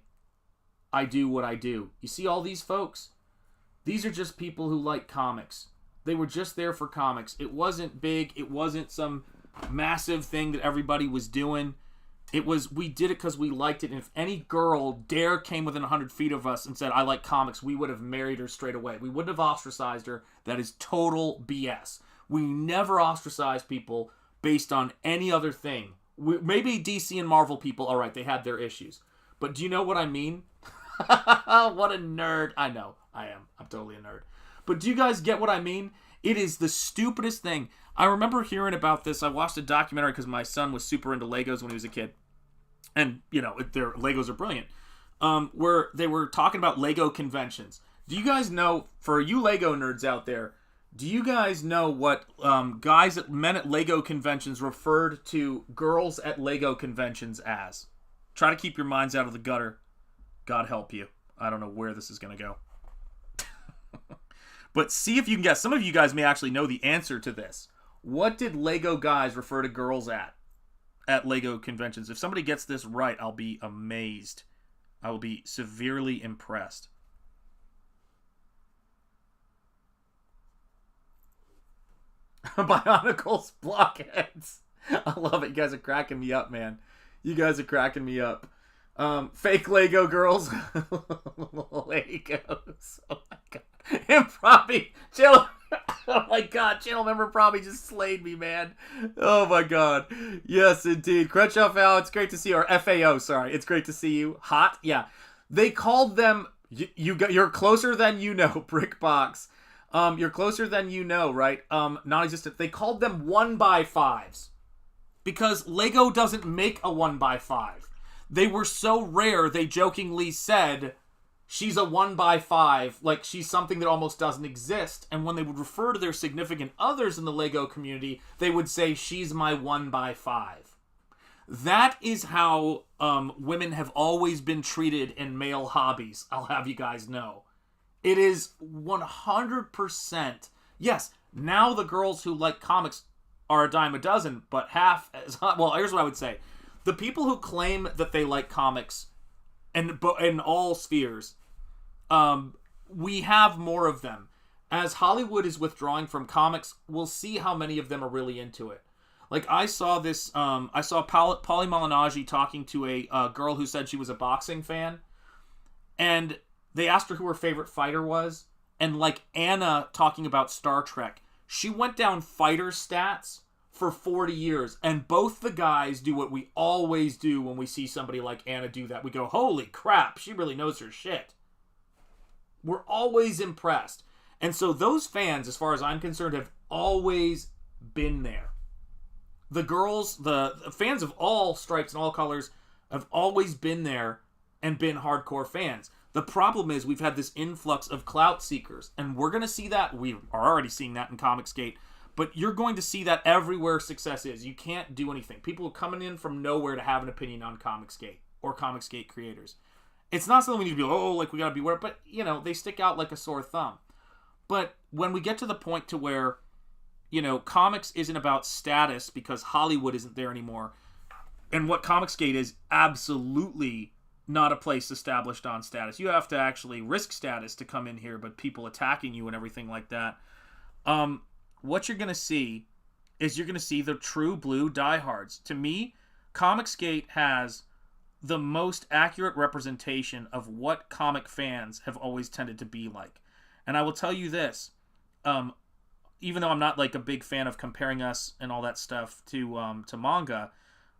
I do what I do. You see all these folks? These are just people who like comics. They were just there for comics. It wasn't big. It wasn't some massive thing that everybody was doing. It was, we did it because we liked it. And if any girl dare came within 100 feet of us and said, I like comics, we would have married her straight away. We wouldn't have ostracized her. That is total BS. We never ostracize people based on any other thing. Maybe DC and Marvel people, all right, they had their issues. But do you know what I mean? What a nerd. I know, I am. I'm totally a nerd. But do you guys get what I mean? It is the stupidest thing. I remember hearing about this. I watched a documentary because my son was super into Legos when he was a kid. And, you know, their Legos are brilliant. Where they were talking about Lego conventions. Do you guys know, for you Lego nerds out there, do you guys know what men at Lego conventions referred to girls at Lego conventions as? Try to keep your minds out of the gutter. God help you. I don't know where this is going to go. But see if you can guess. Some of you guys may actually know the answer to this. What did Lego guys refer to girls at Lego conventions? If somebody gets this right, I'll be amazed. I will be severely impressed. Bionicles, blockheads. I love it. You guys are cracking me up, man. You guys are cracking me up. Fake Lego girls. Legos. Oh my god. Improv. Channel. Oh my god. Channel member probably just slayed me, man. Oh my god. Yes, indeed. Crenshaw Fowl, it's great to see you. Or FAO, sorry. It's great to see you. Hot? Yeah. They called them, you're closer than you know, Brick Box. You're closer than you know, right? Non-existent. They called them 1x5s. Because Lego doesn't make a 1x5. They were so rare, they jokingly said, she's a 1x5, like she's something that almost doesn't exist. And when they would refer to their significant others in the Lego community, they would say, she's my 1x5. That is how women have always been treated in male hobbies, I'll have you guys know. It is 100%. Yes, now the girls who like comics are a dime a dozen, but half as... Well, here's what I would say. The people who claim that they like comics, and in all spheres, we have more of them. As Hollywood is withdrawing from comics, we'll see how many of them are really into it. Like, I saw this... I saw Polly Malignaggi talking to a girl who said she was a boxing fan, and they asked her who her favorite fighter was, and like Anna talking about Star Trek, she went down fighter stats for 40 years, and both the guys do what we always do when we see somebody like Anna do that. We go, holy crap, she really knows her shit. We're always impressed. And so those fans, as far as I'm concerned, have always been there. The girls, the fans of all stripes and all colors have always been there and been hardcore fans. The problem is we've had this influx of clout seekers, and we're going to see that. We are already seeing that in Comicsgate, but you're going to see that everywhere success is. You can't do anything. People are coming in from nowhere to have an opinion on Comicsgate or Comicsgate creators. It's not something we need to be like, oh, like we got to be aware, but, you know, they stick out like a sore thumb. But when we get to the point to where, you know, comics isn't about status because Hollywood isn't there anymore, and what Comicsgate is absolutely not a place established on status. You have to actually risk status to come in here, but people attacking you and everything like that. What you're going to see is you're going to see the true blue diehards. To me, Comicsgate has the most accurate representation of what comic fans have always tended to be like. And I will tell you this, even though I'm not like a big fan of comparing us and all that stuff to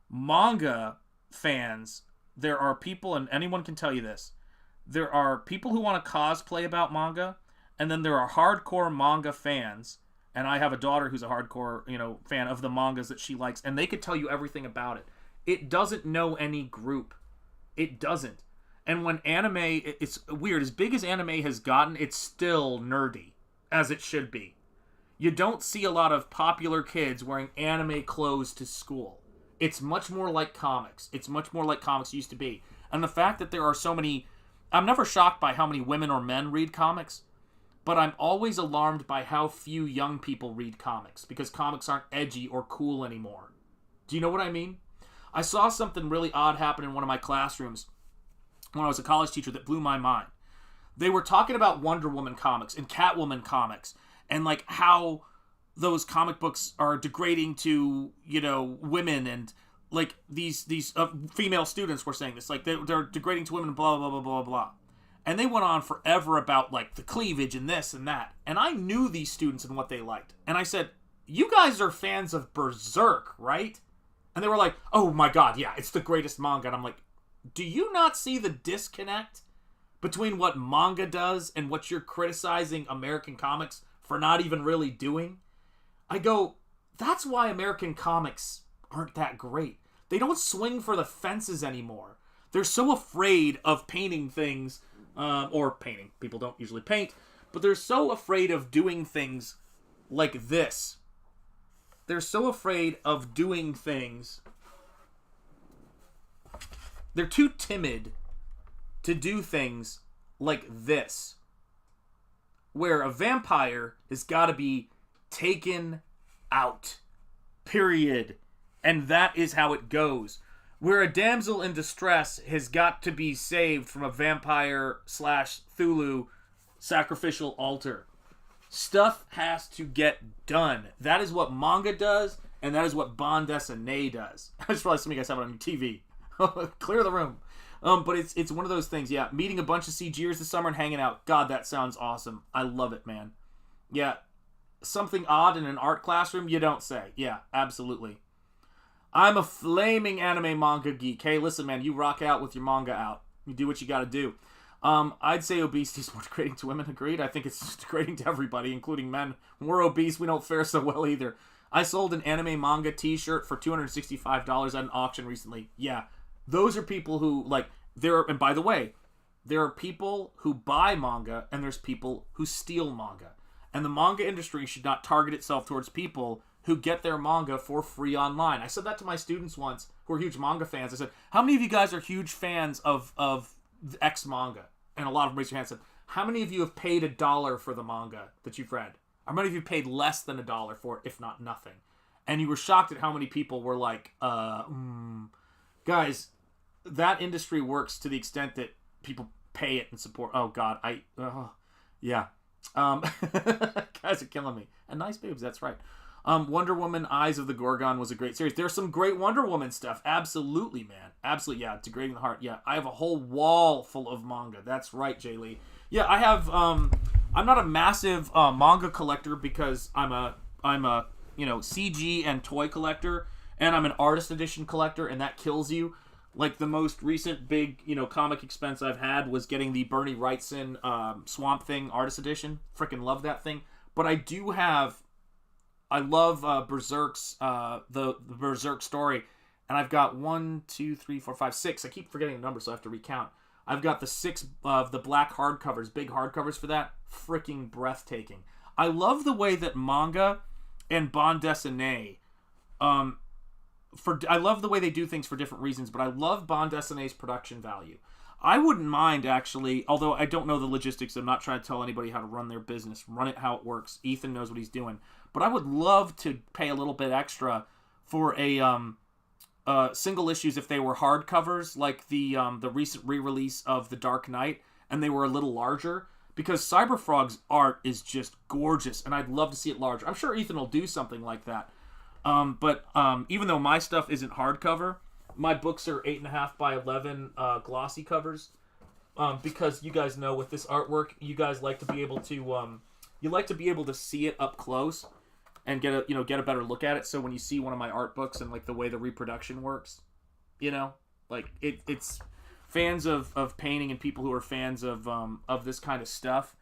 manga fans, there are people, and anyone can tell you this, there are people who want to cosplay about manga, and then there are hardcore manga fans, and I have a daughter who's a hardcore, fan of the mangas that she likes, and they could tell you everything about it. It doesn't know any group. It doesn't. And when anime, it's weird, as big as anime has gotten, it's still nerdy, as it should be. You don't see a lot of popular kids wearing anime clothes to school. It's much more like comics. It's much more like comics used to be. And the fact that there are so many... I'm never shocked by how many women or men read comics, but I'm always alarmed by how few young people read comics, because comics aren't edgy or cool anymore. Do you know what I mean? I saw something really odd happen in one of my classrooms when I was a college teacher that blew my mind. They were talking about Wonder Woman comics and Catwoman comics, and like how those comic books are degrading to, women, and like these female students were saying this, like they're degrading to women, blah, blah, blah, blah, blah. And they went on forever about like the cleavage and this and that. And I knew these students and what they liked. And I said, you guys are fans of Berserk, right? And they were like, oh my God, yeah, it's the greatest manga. And I'm like, do you not see the disconnect between what manga does and what you're criticizing American comics for not even really doing? I go, that's why American comics aren't that great. They don't swing for the fences anymore. They're so afraid of painting things, or painting. People don't usually paint, but they're so afraid of doing things like this. They're so afraid of doing things. They're too timid to do things like this, where a vampire has got to be taken out. Period. And that is how it goes. Where a damsel in distress has got to be saved from a vampire / Thulu sacrificial altar. Stuff has to get done. That is what manga does, and that is what bande dessinée does. I just realized some of you guys have it on your TV. Clear the room. But it's one of those things, yeah. Meeting a bunch of CGers this summer and hanging out. God, that sounds awesome. I love it, man. Yeah. Something odd in an art classroom? You don't say. Yeah, absolutely. I'm a flaming anime manga geek. Hey, listen, man, you rock out with your manga out. You do what you gotta do. I'd say obesity is more degrading to women. Agreed. I think it's degrading to everybody, including men. When we're obese, we don't fare so well either. I sold an anime manga t-shirt for $265 at an auction recently. Yeah. Those are people who, and by the way, there are people who buy manga, and there's people who steal manga. And the manga industry should not target itself towards people who get their manga for free online. I said that to my students once, who are huge manga fans. I said, how many of you guys are huge fans of X manga? And a lot of them raised their hands and said, how many of you have paid $1 for the manga that you've read? How many of you paid less than $1 for it, if not nothing? And you were shocked at how many people were like, guys, that industry works to the extent that people pay it and support. Oh God, yeah. Guys are killing me. And nice boobs, that's right. Wonder Woman Eyes of the Gorgon was a great series. There's some great Wonder Woman stuff. Absolutely, man. Absolutely, yeah. Degrading the Heart. Yeah, I have a whole wall full of manga. That's right, Jay Lee. Yeah, I have, I'm not a massive manga collector because I'm a CG and toy collector, and I'm an artist edition collector, and that kills you. Like, the most recent big, comic expense I've had was getting the Bernie Wrightson Swamp Thing artist edition. Freaking love that thing. But I love Berserk's, the Berserk story. And I've got 1, 2, 3, 4, 5, 6. I keep forgetting the number, so I have to recount. I've got the 6 of the black hardcovers, big hardcovers for that. Freaking breathtaking. I love the way that manga and bande dessinée, I love the way they do things for different reasons, but I love bande dessinée's production value. I wouldn't mind, actually, although I don't know the logistics. I'm not trying to tell anybody how to run their business. Run it how it works. Ethan knows what he's doing. But I would love to pay a little bit extra for a single issues if they were hardcovers, like the recent re-release of The Dark Knight, and they were a little larger, because Cyberfrog's art is just gorgeous, and I'd love to see it larger. I'm sure Ethan will do something like that. But even though my stuff isn't hardcover, my books are 8.5 by 11 glossy covers, because you guys know with this artwork, you guys like to be able to see it up close and get a better look at it. So when you see one of my art books and like the way the reproduction works, like it's fans of painting and people who are fans of this kind of stuff,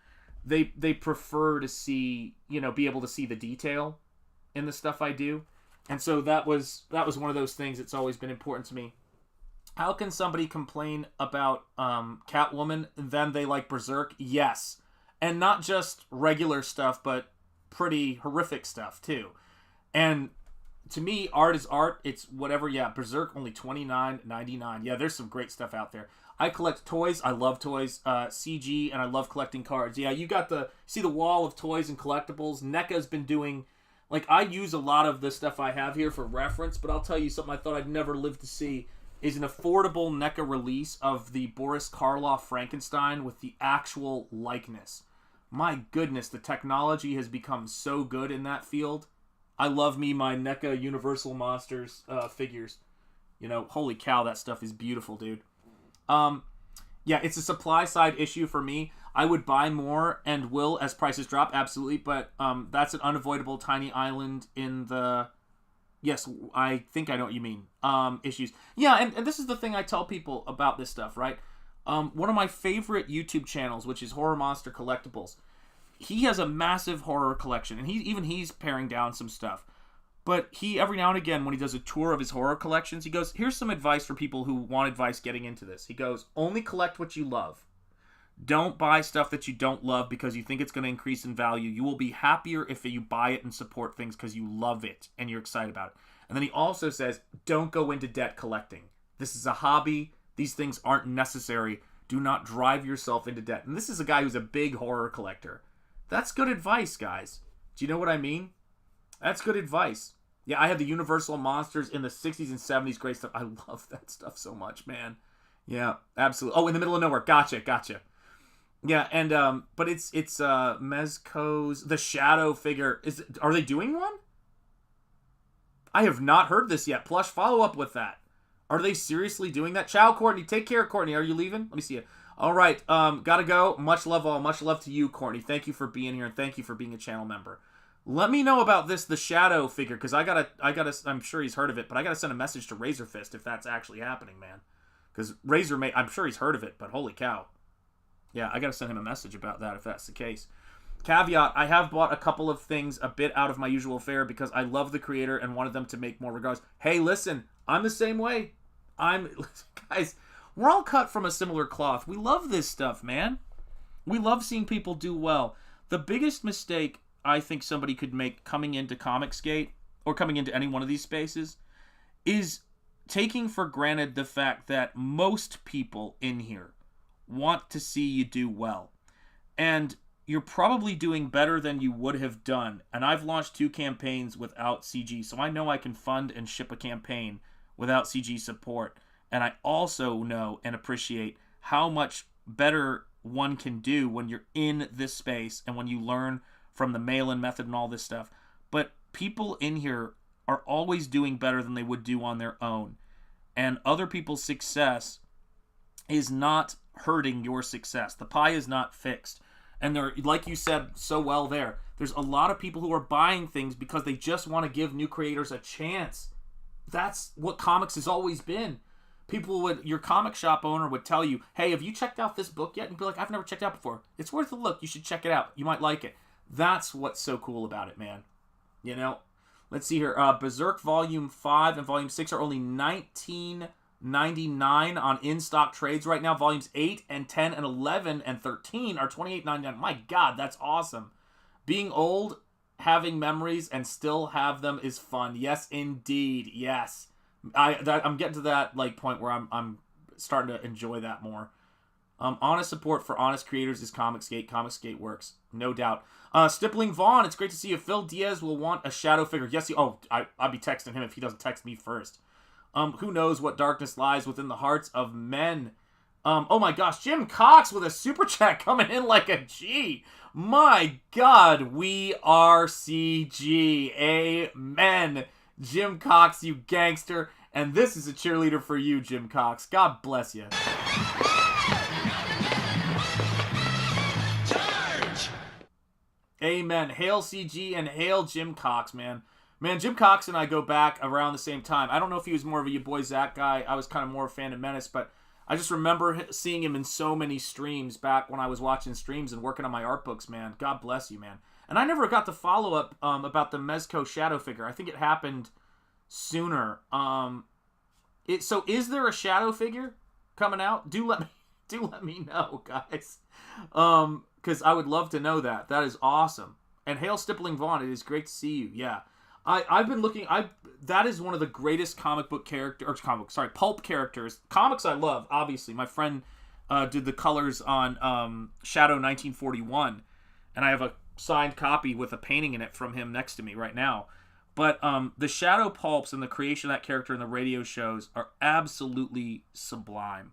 they prefer to see, be able to see the detail in the stuff I do. And so that was one of those things that's always been important to me. How can somebody complain about Catwoman and then they like Berserk? Yes. And not just regular stuff, but pretty horrific stuff too. And to me, art is art. It's whatever. Yeah, Berserk only $29.99. Yeah, there's some great stuff out there. I collect toys. I love toys. CG, and I love collecting cards. Yeah, you got see the wall of toys and collectibles. NECA's been doing, like, I use a lot of the stuff I have here for reference, but I'll tell you something I thought I'd never live to see is an affordable NECA release of the Boris Karloff Frankenstein with the actual likeness. My goodness, the technology has become so good in that field. I love me my NECA Universal Monsters figures. Holy cow, that stuff is beautiful, dude. Yeah, it's a supply side issue for me. I would buy more and will as prices drop, absolutely, but that's an unavoidable tiny island in the... Yes, I think I know what you mean. Issues. Yeah, and this is the thing I tell people about this stuff, right? One of my favorite YouTube channels, which is Horror Monster Collectibles, he has a massive horror collection, and he's paring down some stuff. But he, every now and again, when he does a tour of his horror collections, he goes, here's some advice for people who want advice getting into this. He goes, only collect what you love. Don't buy stuff that you don't love because you think it's going to increase in value. You will be happier if you buy it and support things because you love it and you're excited about it. And then he also says, don't go into debt collecting. This is a hobby. These things aren't necessary. Do not drive yourself into debt. And this is a guy who's a big horror collector. That's good advice, guys. Do you know what I mean? That's good advice. Yeah, I had the Universal Monsters in the 60s and 70s. Great stuff. I love that stuff so much, man. Yeah, absolutely. Oh, in the middle of nowhere. Gotcha. Yeah, and but it's Mezco's The Shadow figure. Are they doing one? I have not heard this yet. Plush, follow up with that. Are they seriously doing that? Ciao, Courtney. Take care, Courtney. Are you leaving? Let me see you. All right, gotta go. Much love all. Much love to you, Courtney. Thank you for being here, and thank you for being a channel member. Let me know about The Shadow figure, because I gotta, I'm sure he's heard of it, but I gotta send a message to RAZÖRFIST if that's actually happening, man. Because I'm sure he's heard of it, but holy cow. Yeah, I gotta send him a message about that if that's the case. Caveat, I have bought a couple of things a bit out of my usual fare because I love the creator and wanted them to make more regards. Hey, listen, I'm the same way. Guys, we're all cut from a similar cloth. We love this stuff, man. We love seeing people do well. The biggest mistake I think somebody could make coming into Comicsgate or coming into any one of these spaces is taking for granted the fact that most people in here want to see you do well. And you're probably doing better than you would have done. And I've launched 2 campaigns without CG, so I know I can fund and ship a campaign without CG support. And I also know and appreciate how much better one can do when you're in this space and when you learn from the mail-in method and all this stuff. But people in here are always doing better than they would do on their own. And other people's success is not hurting your success. The pie is not fixed. And there, like you said so well there's a lot of people who are buying things because they just want to give new creators a chance. That's what comics has always been. Your comic shop owner would tell you, hey, have you checked out this book yet? And you'd be like, I've never checked it out before. It's worth a look. You should check it out. You might like it. That's what's so cool about it, man. Let's see here. Berserk Volume 5 and Volume 6 are only $19.99 on in-stock trades right now. Volumes 8 and 10 and 11 and 13 are $28.99. My God, that's awesome. Being old, having memories, and still have them is fun. Yes, indeed. Yes. I'm getting to that point where I'm starting to enjoy that more. Honest support for honest creators is Comicsgate. Comicsgate works, no doubt. Stippling Vaughn, it's great to see you. Phil Diaz will want a Shadow figure. Yes, I'll be texting him if he doesn't text me first. Who knows what darkness lies within the hearts of men? Oh my gosh, Jim Cox with a super chat coming in like a G. My God, we are CG. Amen. Jim Cox, you gangster. And this is a cheerleader for you, Jim Cox. God bless you. Charge! Amen. Hail CG and hail Jim Cox, man. Man, Jim Cox and I go back around the same time. I don't know if he was more of a You Boy Zach guy. I was kind of more a fan of Menace, but I just remember seeing him in so many streams back when I was watching streams and working on my art books, man. God bless you, man. And I never got the follow-up about the Mezco shadow figure. I think it happened sooner. So is there a shadow figure coming out? Do let me know, guys. Because I would love to know that. That is awesome. And hail Stippling Vaughn. It is great to see you. Yeah. I've been looking. That is one of the greatest pulp characters. Comics I love, obviously. My friend did the colors on Shadow 1941, and I have a signed copy with a painting in it from him next to me right now. But the Shadow pulps and the creation of that character in the radio shows are absolutely sublime,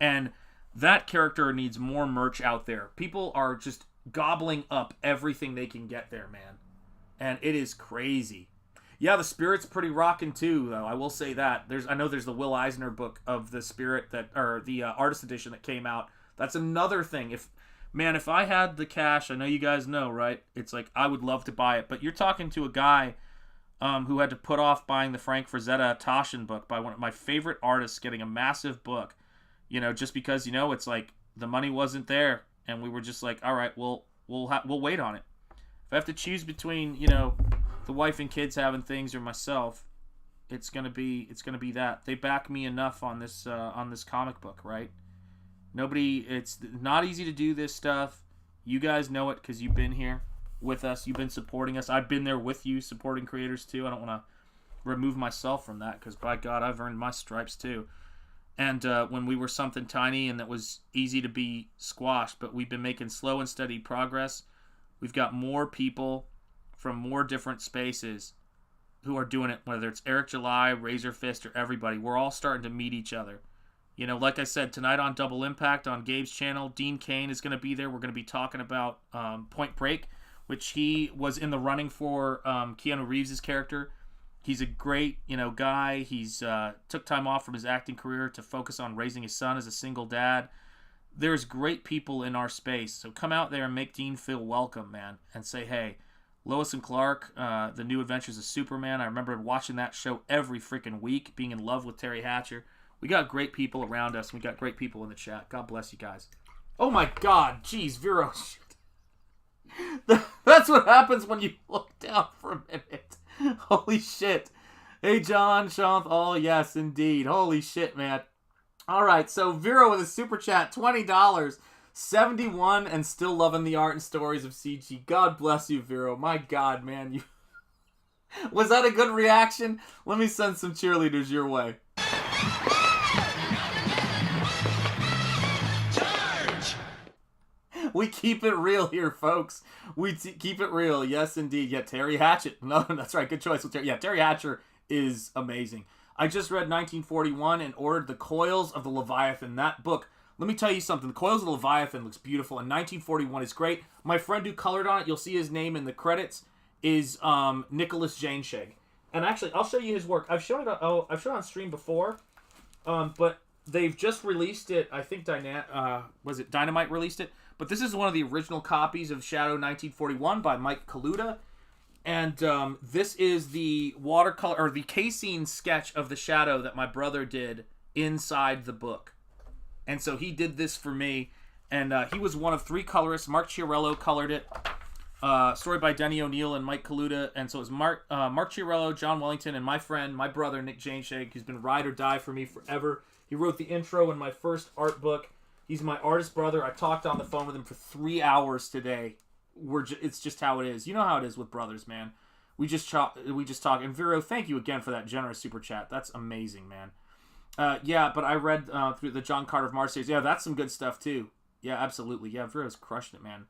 and that character needs more merch out there. People are just gobbling up everything they can get there, man. And it is crazy. Yeah, the Spirit's pretty rocking too, though. I will say that. I know there's the Will Eisner book of the Spirit or the artist edition that came out. That's another thing. If I had the cash, I know you guys know, right? It's like I would love to buy it. But you're talking to a guy who had to put off buying the Frank Frazetta Taschen book by one of my favorite artists getting a massive book, just because it's like the money wasn't there, and we were just like, all right, we'll wait on it. If I have to choose between, the wife and kids having things or myself, it's gonna be that. They back me enough on this comic book, right? It's not easy to do this stuff. You guys know it because you've been here with us. You've been supporting us. I've been there with you, supporting creators too. I don't want to remove myself from that because by God, I've earned my stripes too. And when we were something tiny and that was easy to be squashed, but we've been making slow and steady progress. We've got more people from more different spaces who are doing it, whether it's Eric July, RAZÖRFIST, or everybody. We're all starting to meet each other. Like I said, tonight on Double Impact on Gabe's channel, Dean Cain is going to be there. We're going to be talking about Point Break, which he was in the running for Keanu Reeves' character. He's a great, guy. He's took time off from his acting career to focus on raising his son as a single dad. There's great people in our space, so come out there and make Dean feel welcome, man, and say, hey, Lois and Clark, The New Adventures of Superman. I remember watching that show every freaking week, being in love with Terry Hatcher. We got great people around us. We got great people in the chat. God bless you guys. Oh my God, jeez, Vero. That's what happens when you look down for a minute. Holy shit. Hey, John, Shanth. Oh, yes, indeed. Holy shit, man. All right, so Vero with a super chat, $20, 71, and still loving the art and stories of CG. God bless you, Vero. My God, man, was that a good reaction? Let me send some cheerleaders your way. Charge! We keep it real here, folks. We keep it real. Yes, indeed. Yeah, Terry Hatchett. No, that's right. Good choice with Terry. Yeah, Terry Hatcher is amazing. I just read 1941 and ordered The Coils of the Leviathan. That book, let me tell you something. The Coils of the Leviathan looks beautiful, and 1941 is great. My friend who colored on it, you'll see his name in the credits, is Nicholas Janeshag. And actually, I'll show you his work. I've shown it on stream before, but they've just released it. I think Dynamite released it? But this is one of the original copies of Shadow 1941 by Mike Kaluta. And this is the watercolor or the casein sketch of the Shadow that my brother did inside the book. And so he did this for me, and he was one of 3 colorists. Mark Chiarello colored it. Story by Denny O'Neil and Mike Kaluta. And so it was Mark Chiarello, John Wellington, and my friend, my brother, Nick Janeshag, who's been ride or die for me forever. He wrote the intro in my first art book. He's my artist brother. I talked on the phone with him for 3 hours today. It's just how it is. You know how it is with brothers, man. We just talk. And Vero, thank you again for that generous super chat. That's amazing, man. Yeah, but I read through the John Carter of Mars series. Yeah, that's some good stuff too. Yeah, absolutely. Yeah, Vero's crushed it, man.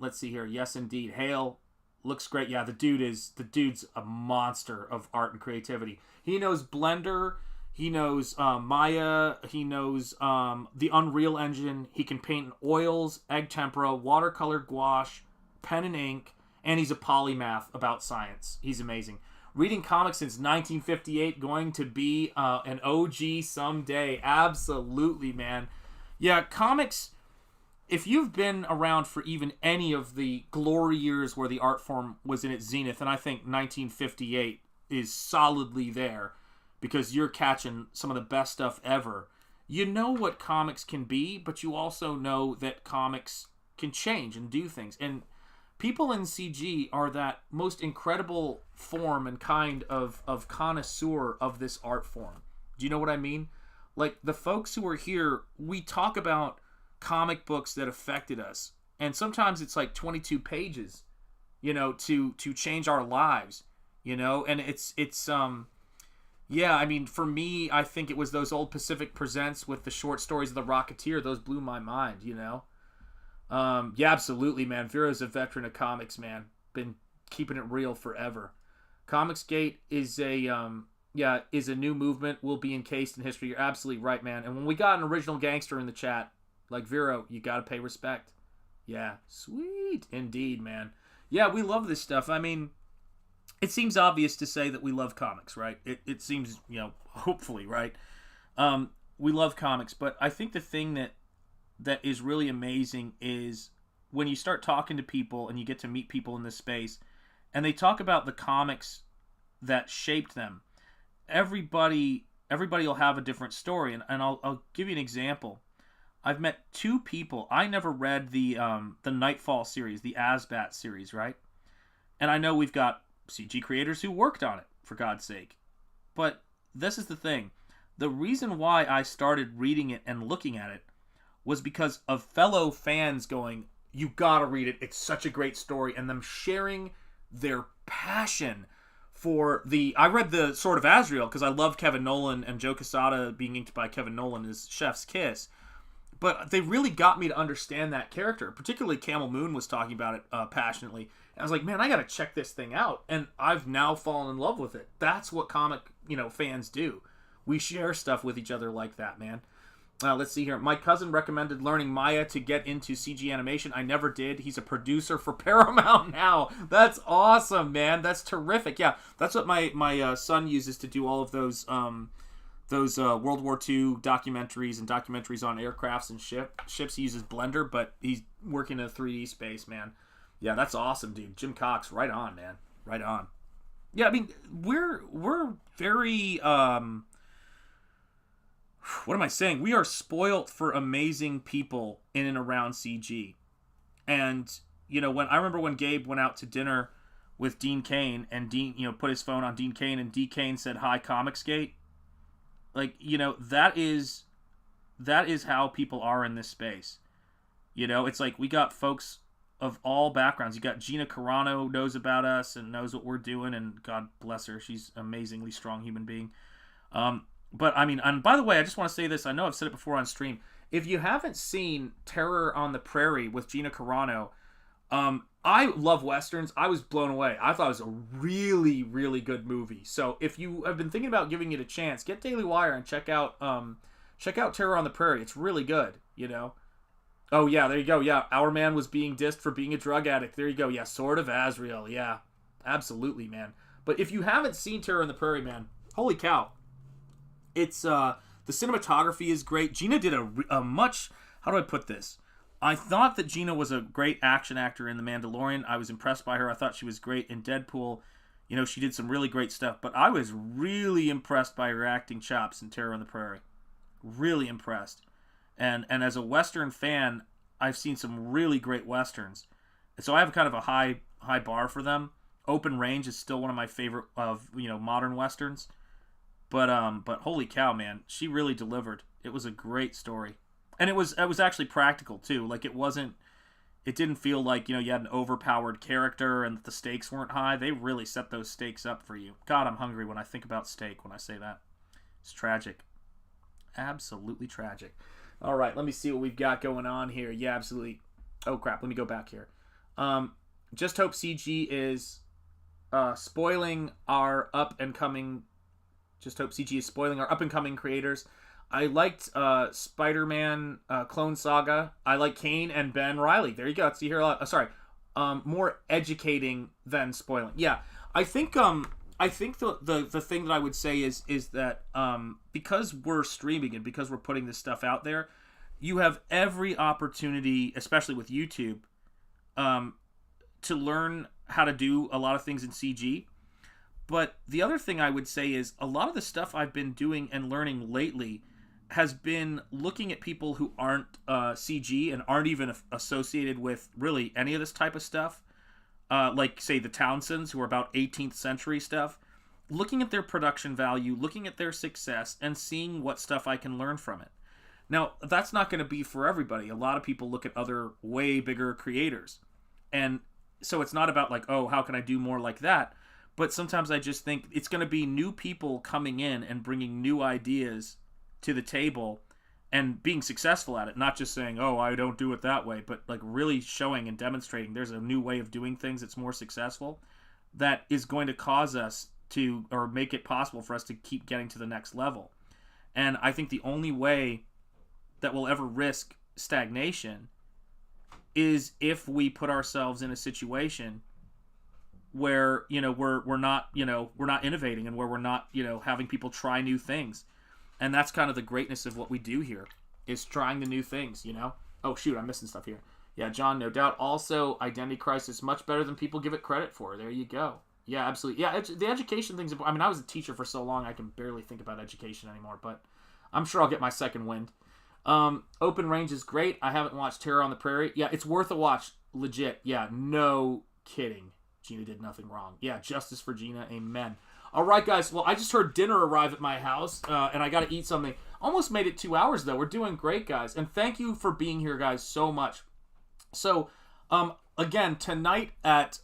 Let's see here. Yes, indeed. Hail Looks great. Yeah, the dude's a monster of art and creativity. He knows Blender, he knows Maya, he knows the Unreal Engine. He can paint in oils, egg tempera, watercolor, gouache, pen and ink, and he's a polymath about science. He's amazing. Reading comics since 1958, going to be an OG someday. Absolutely, man. Yeah, comics, if you've been around for even any of the glory years where the art form was in its zenith, and I think 1958 is solidly there because you're catching some of the best stuff ever, you know what comics can be, but you also know that comics can change and do things. And people in CG are that most incredible form and kind of connoisseur of this art form. Do you know what I mean? Like, the folks who are here, we talk about comic books that affected us, and sometimes it's like 22 pages, you know, to change our lives, you know. And it's yeah, I mean, for me, I think it was those old Pacific Presents with the short stories of the Rocketeer. Those blew my mind, you know. Yeah, absolutely, man. Vero's a veteran of comics, man. Been keeping it real forever. Comicsgate is a new movement. Will be encased in history. You're absolutely right, man. And when we got an original gangster in the chat, like Vero, you gotta pay respect. Yeah, sweet. Indeed, man. Yeah, we love this stuff. I mean, it seems obvious to say that we love comics, right? It seems, you know, hopefully, right? We love comics, but I think the thing that is really amazing is when you start talking to people and you get to meet people in this space and they talk about the comics that shaped them. Everybody will have a different story, and I'll give you an example. I've met two people. I never read the Nightfall series, the Asbat series, right? And I know we've got CG creators who worked on it, for God's sake. But this is the thing. The reason why I started reading it and looking at it was because of fellow fans going, you gotta read it, it's such a great story, and them sharing their passion for I read the Sword of Azrael because I love Kevin Nolan, and Joe Quesada being inked by Kevin Nolan is chef's kiss. But they really got me to understand that character. Particularly Camel Moon was talking about it passionately. And I was like, man, I got to check this thing out. And I've now fallen in love with it. That's what comic, fans do. We share stuff with each other like that, man. Let's see here. My cousin recommended learning Maya to get into CG animation. I never did. He's a producer for Paramount now. That's awesome, man. That's terrific. Yeah, that's what my son uses to do all of those World War II documentaries and documentaries on aircrafts and ships. He uses Blender, but he's working in a 3D space, man. Yeah, that's awesome, dude. Jim Cox, right on, man. Right on. Yeah, I mean, we're very what am I saying? We are spoilt for amazing people in and around CG. And, I remember when Gabe went out to dinner with Dean Cain, and Dean, put his phone on Dean Cain, and D. Cain said, "Hi, Comicsgate." Like, that is how people are in this space. It's like we got folks of all backgrounds. You got Gina Carano knows about us and knows what we're doing, and God bless her, she's an amazingly strong human being. But I mean, and by the way, I just want to say this. I know I've said it before on stream. If you haven't seen Terror on the Prairie with Gina Carano, I love Westerns. I was blown away. I thought it was a really, really good movie. So if you have been thinking about giving it a chance, get Daily Wire and check out Terror on the Prairie. It's really good, Oh, yeah, there you go. Yeah, Our Man was being dissed for being a drug addict. There you go. Yeah, Sword of Azrael. Yeah, absolutely, man. But if you haven't seen Terror on the Prairie, man, holy cow. It's, the cinematography is great. Gina did a much, how do I put this? I thought that Gina was a great action actor in The Mandalorian. I was impressed by her. I thought she was great in Deadpool. She did some really great stuff. But I was really impressed by her acting chops in Terror on the Prairie. Really impressed. And as a Western fan, I've seen some really great Westerns. And so I have kind of a high bar for them. Open Range is still one of my favorite of, modern Westerns. But holy cow, man, she really delivered. It was a great story. And it was actually practical too. Like it didn't feel like, you had an overpowered character and that the stakes weren't high. They really set those stakes up for you. God, I'm hungry when I think about steak when I say that. It's tragic. Absolutely tragic. All right, let me see what we've got going on here. Yeah, absolutely. Oh crap, let me go back here. Just Hope CG is spoiling our up-and-coming... Just Hope CG is spoiling our up-and-coming creators. I liked Spider-Man Clone Saga. I like Kane and Ben Reilly. There you go. See here a lot. More educating than spoiling. Yeah, I think the thing that I would say is that because we're streaming and because we're putting this stuff out there, you have every opportunity, especially with YouTube, to learn how to do a lot of things in CG. But the other thing I would say is a lot of the stuff I've been doing and learning lately has been looking at people who aren't CG and aren't even associated with really any of this type of stuff. Like, say, the Townsends, who are about 18th century stuff. Looking at their production value, looking at their success, and seeing what stuff I can learn from it. Now, that's not going to be for everybody. A lot of people look at other way bigger creators. And so it's not about like, oh, how can I do more like that? But sometimes I just think it's going to be new people coming in and bringing new ideas to the table and being successful at it. Not just saying, oh, I don't do it that way, but like really showing and demonstrating there's a new way of doing things that's more successful that is going to cause us to, or make it possible for us to keep getting to the next level. And I think the only way that we'll ever risk stagnation is if we put ourselves in a situation where, you know, we're not innovating and where we're not, having people try new things. And that's kind of the greatness of what we do here, is trying the new things, Oh, shoot, I'm missing stuff here. Yeah, John, no doubt. Also, Identity Crisis, much better than people give it credit for. There you go. Yeah, absolutely. Yeah, the education thing's important. I mean, I was a teacher for so long, I can barely think about education anymore, but I'm sure I'll get my second wind. Open Range is great. I haven't watched Terror on the Prairie. Yeah, it's worth a watch. Legit. Yeah, no kidding. Gina did nothing wrong. Yeah, justice for Gina. Amen. All right, guys. Well, I just heard dinner arrive at my house, and I got to eat something. Almost made it 2 hours, though. We're doing great, guys. And thank you for being here, guys, so much. So, again, tonight at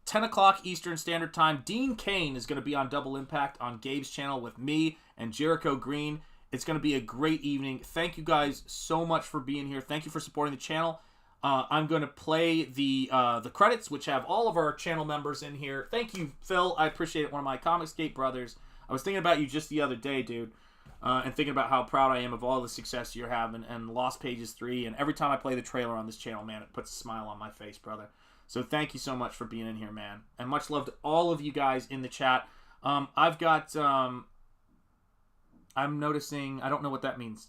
10 o'clock Eastern Standard Time, Dean Cain is going to be on Double Impact on Gabe's channel with me and Jericho Green. It's going to be a great evening. Thank you guys so much for being here. Thank you for supporting the channel. I'm going to play the credits, which have all of our channel members in here. Thank you, Phil. I appreciate it. One of my Comicsgate brothers. I was thinking about you just the other day, dude, and thinking about how proud I am of all the success you're having, and Lost Pages 3, and every time I play the trailer on this channel, man, it puts a smile on my face, brother. So thank you so much for being in here, man. And much love to all of you guys in the chat. I've got... I'm noticing... I don't know what that means.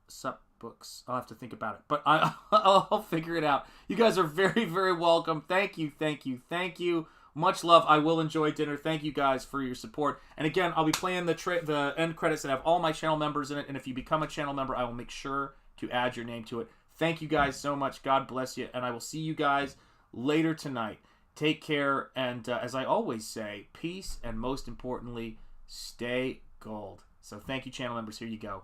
Sup books. I'll have to think about it. But I'll figure it out. You guys are very, very welcome. Thank you, thank you, thank you. Much love. I will enjoy dinner. Thank you guys for your support. And again, I'll be playing the end credits that have all my channel members in it. And if you become a channel member, I will make sure to add your name to it. Thank you guys so much. God bless you. And I will see you guys later tonight. Take care. And as I always say, peace. And most importantly, stay gold. So thank you, channel members. Here you go.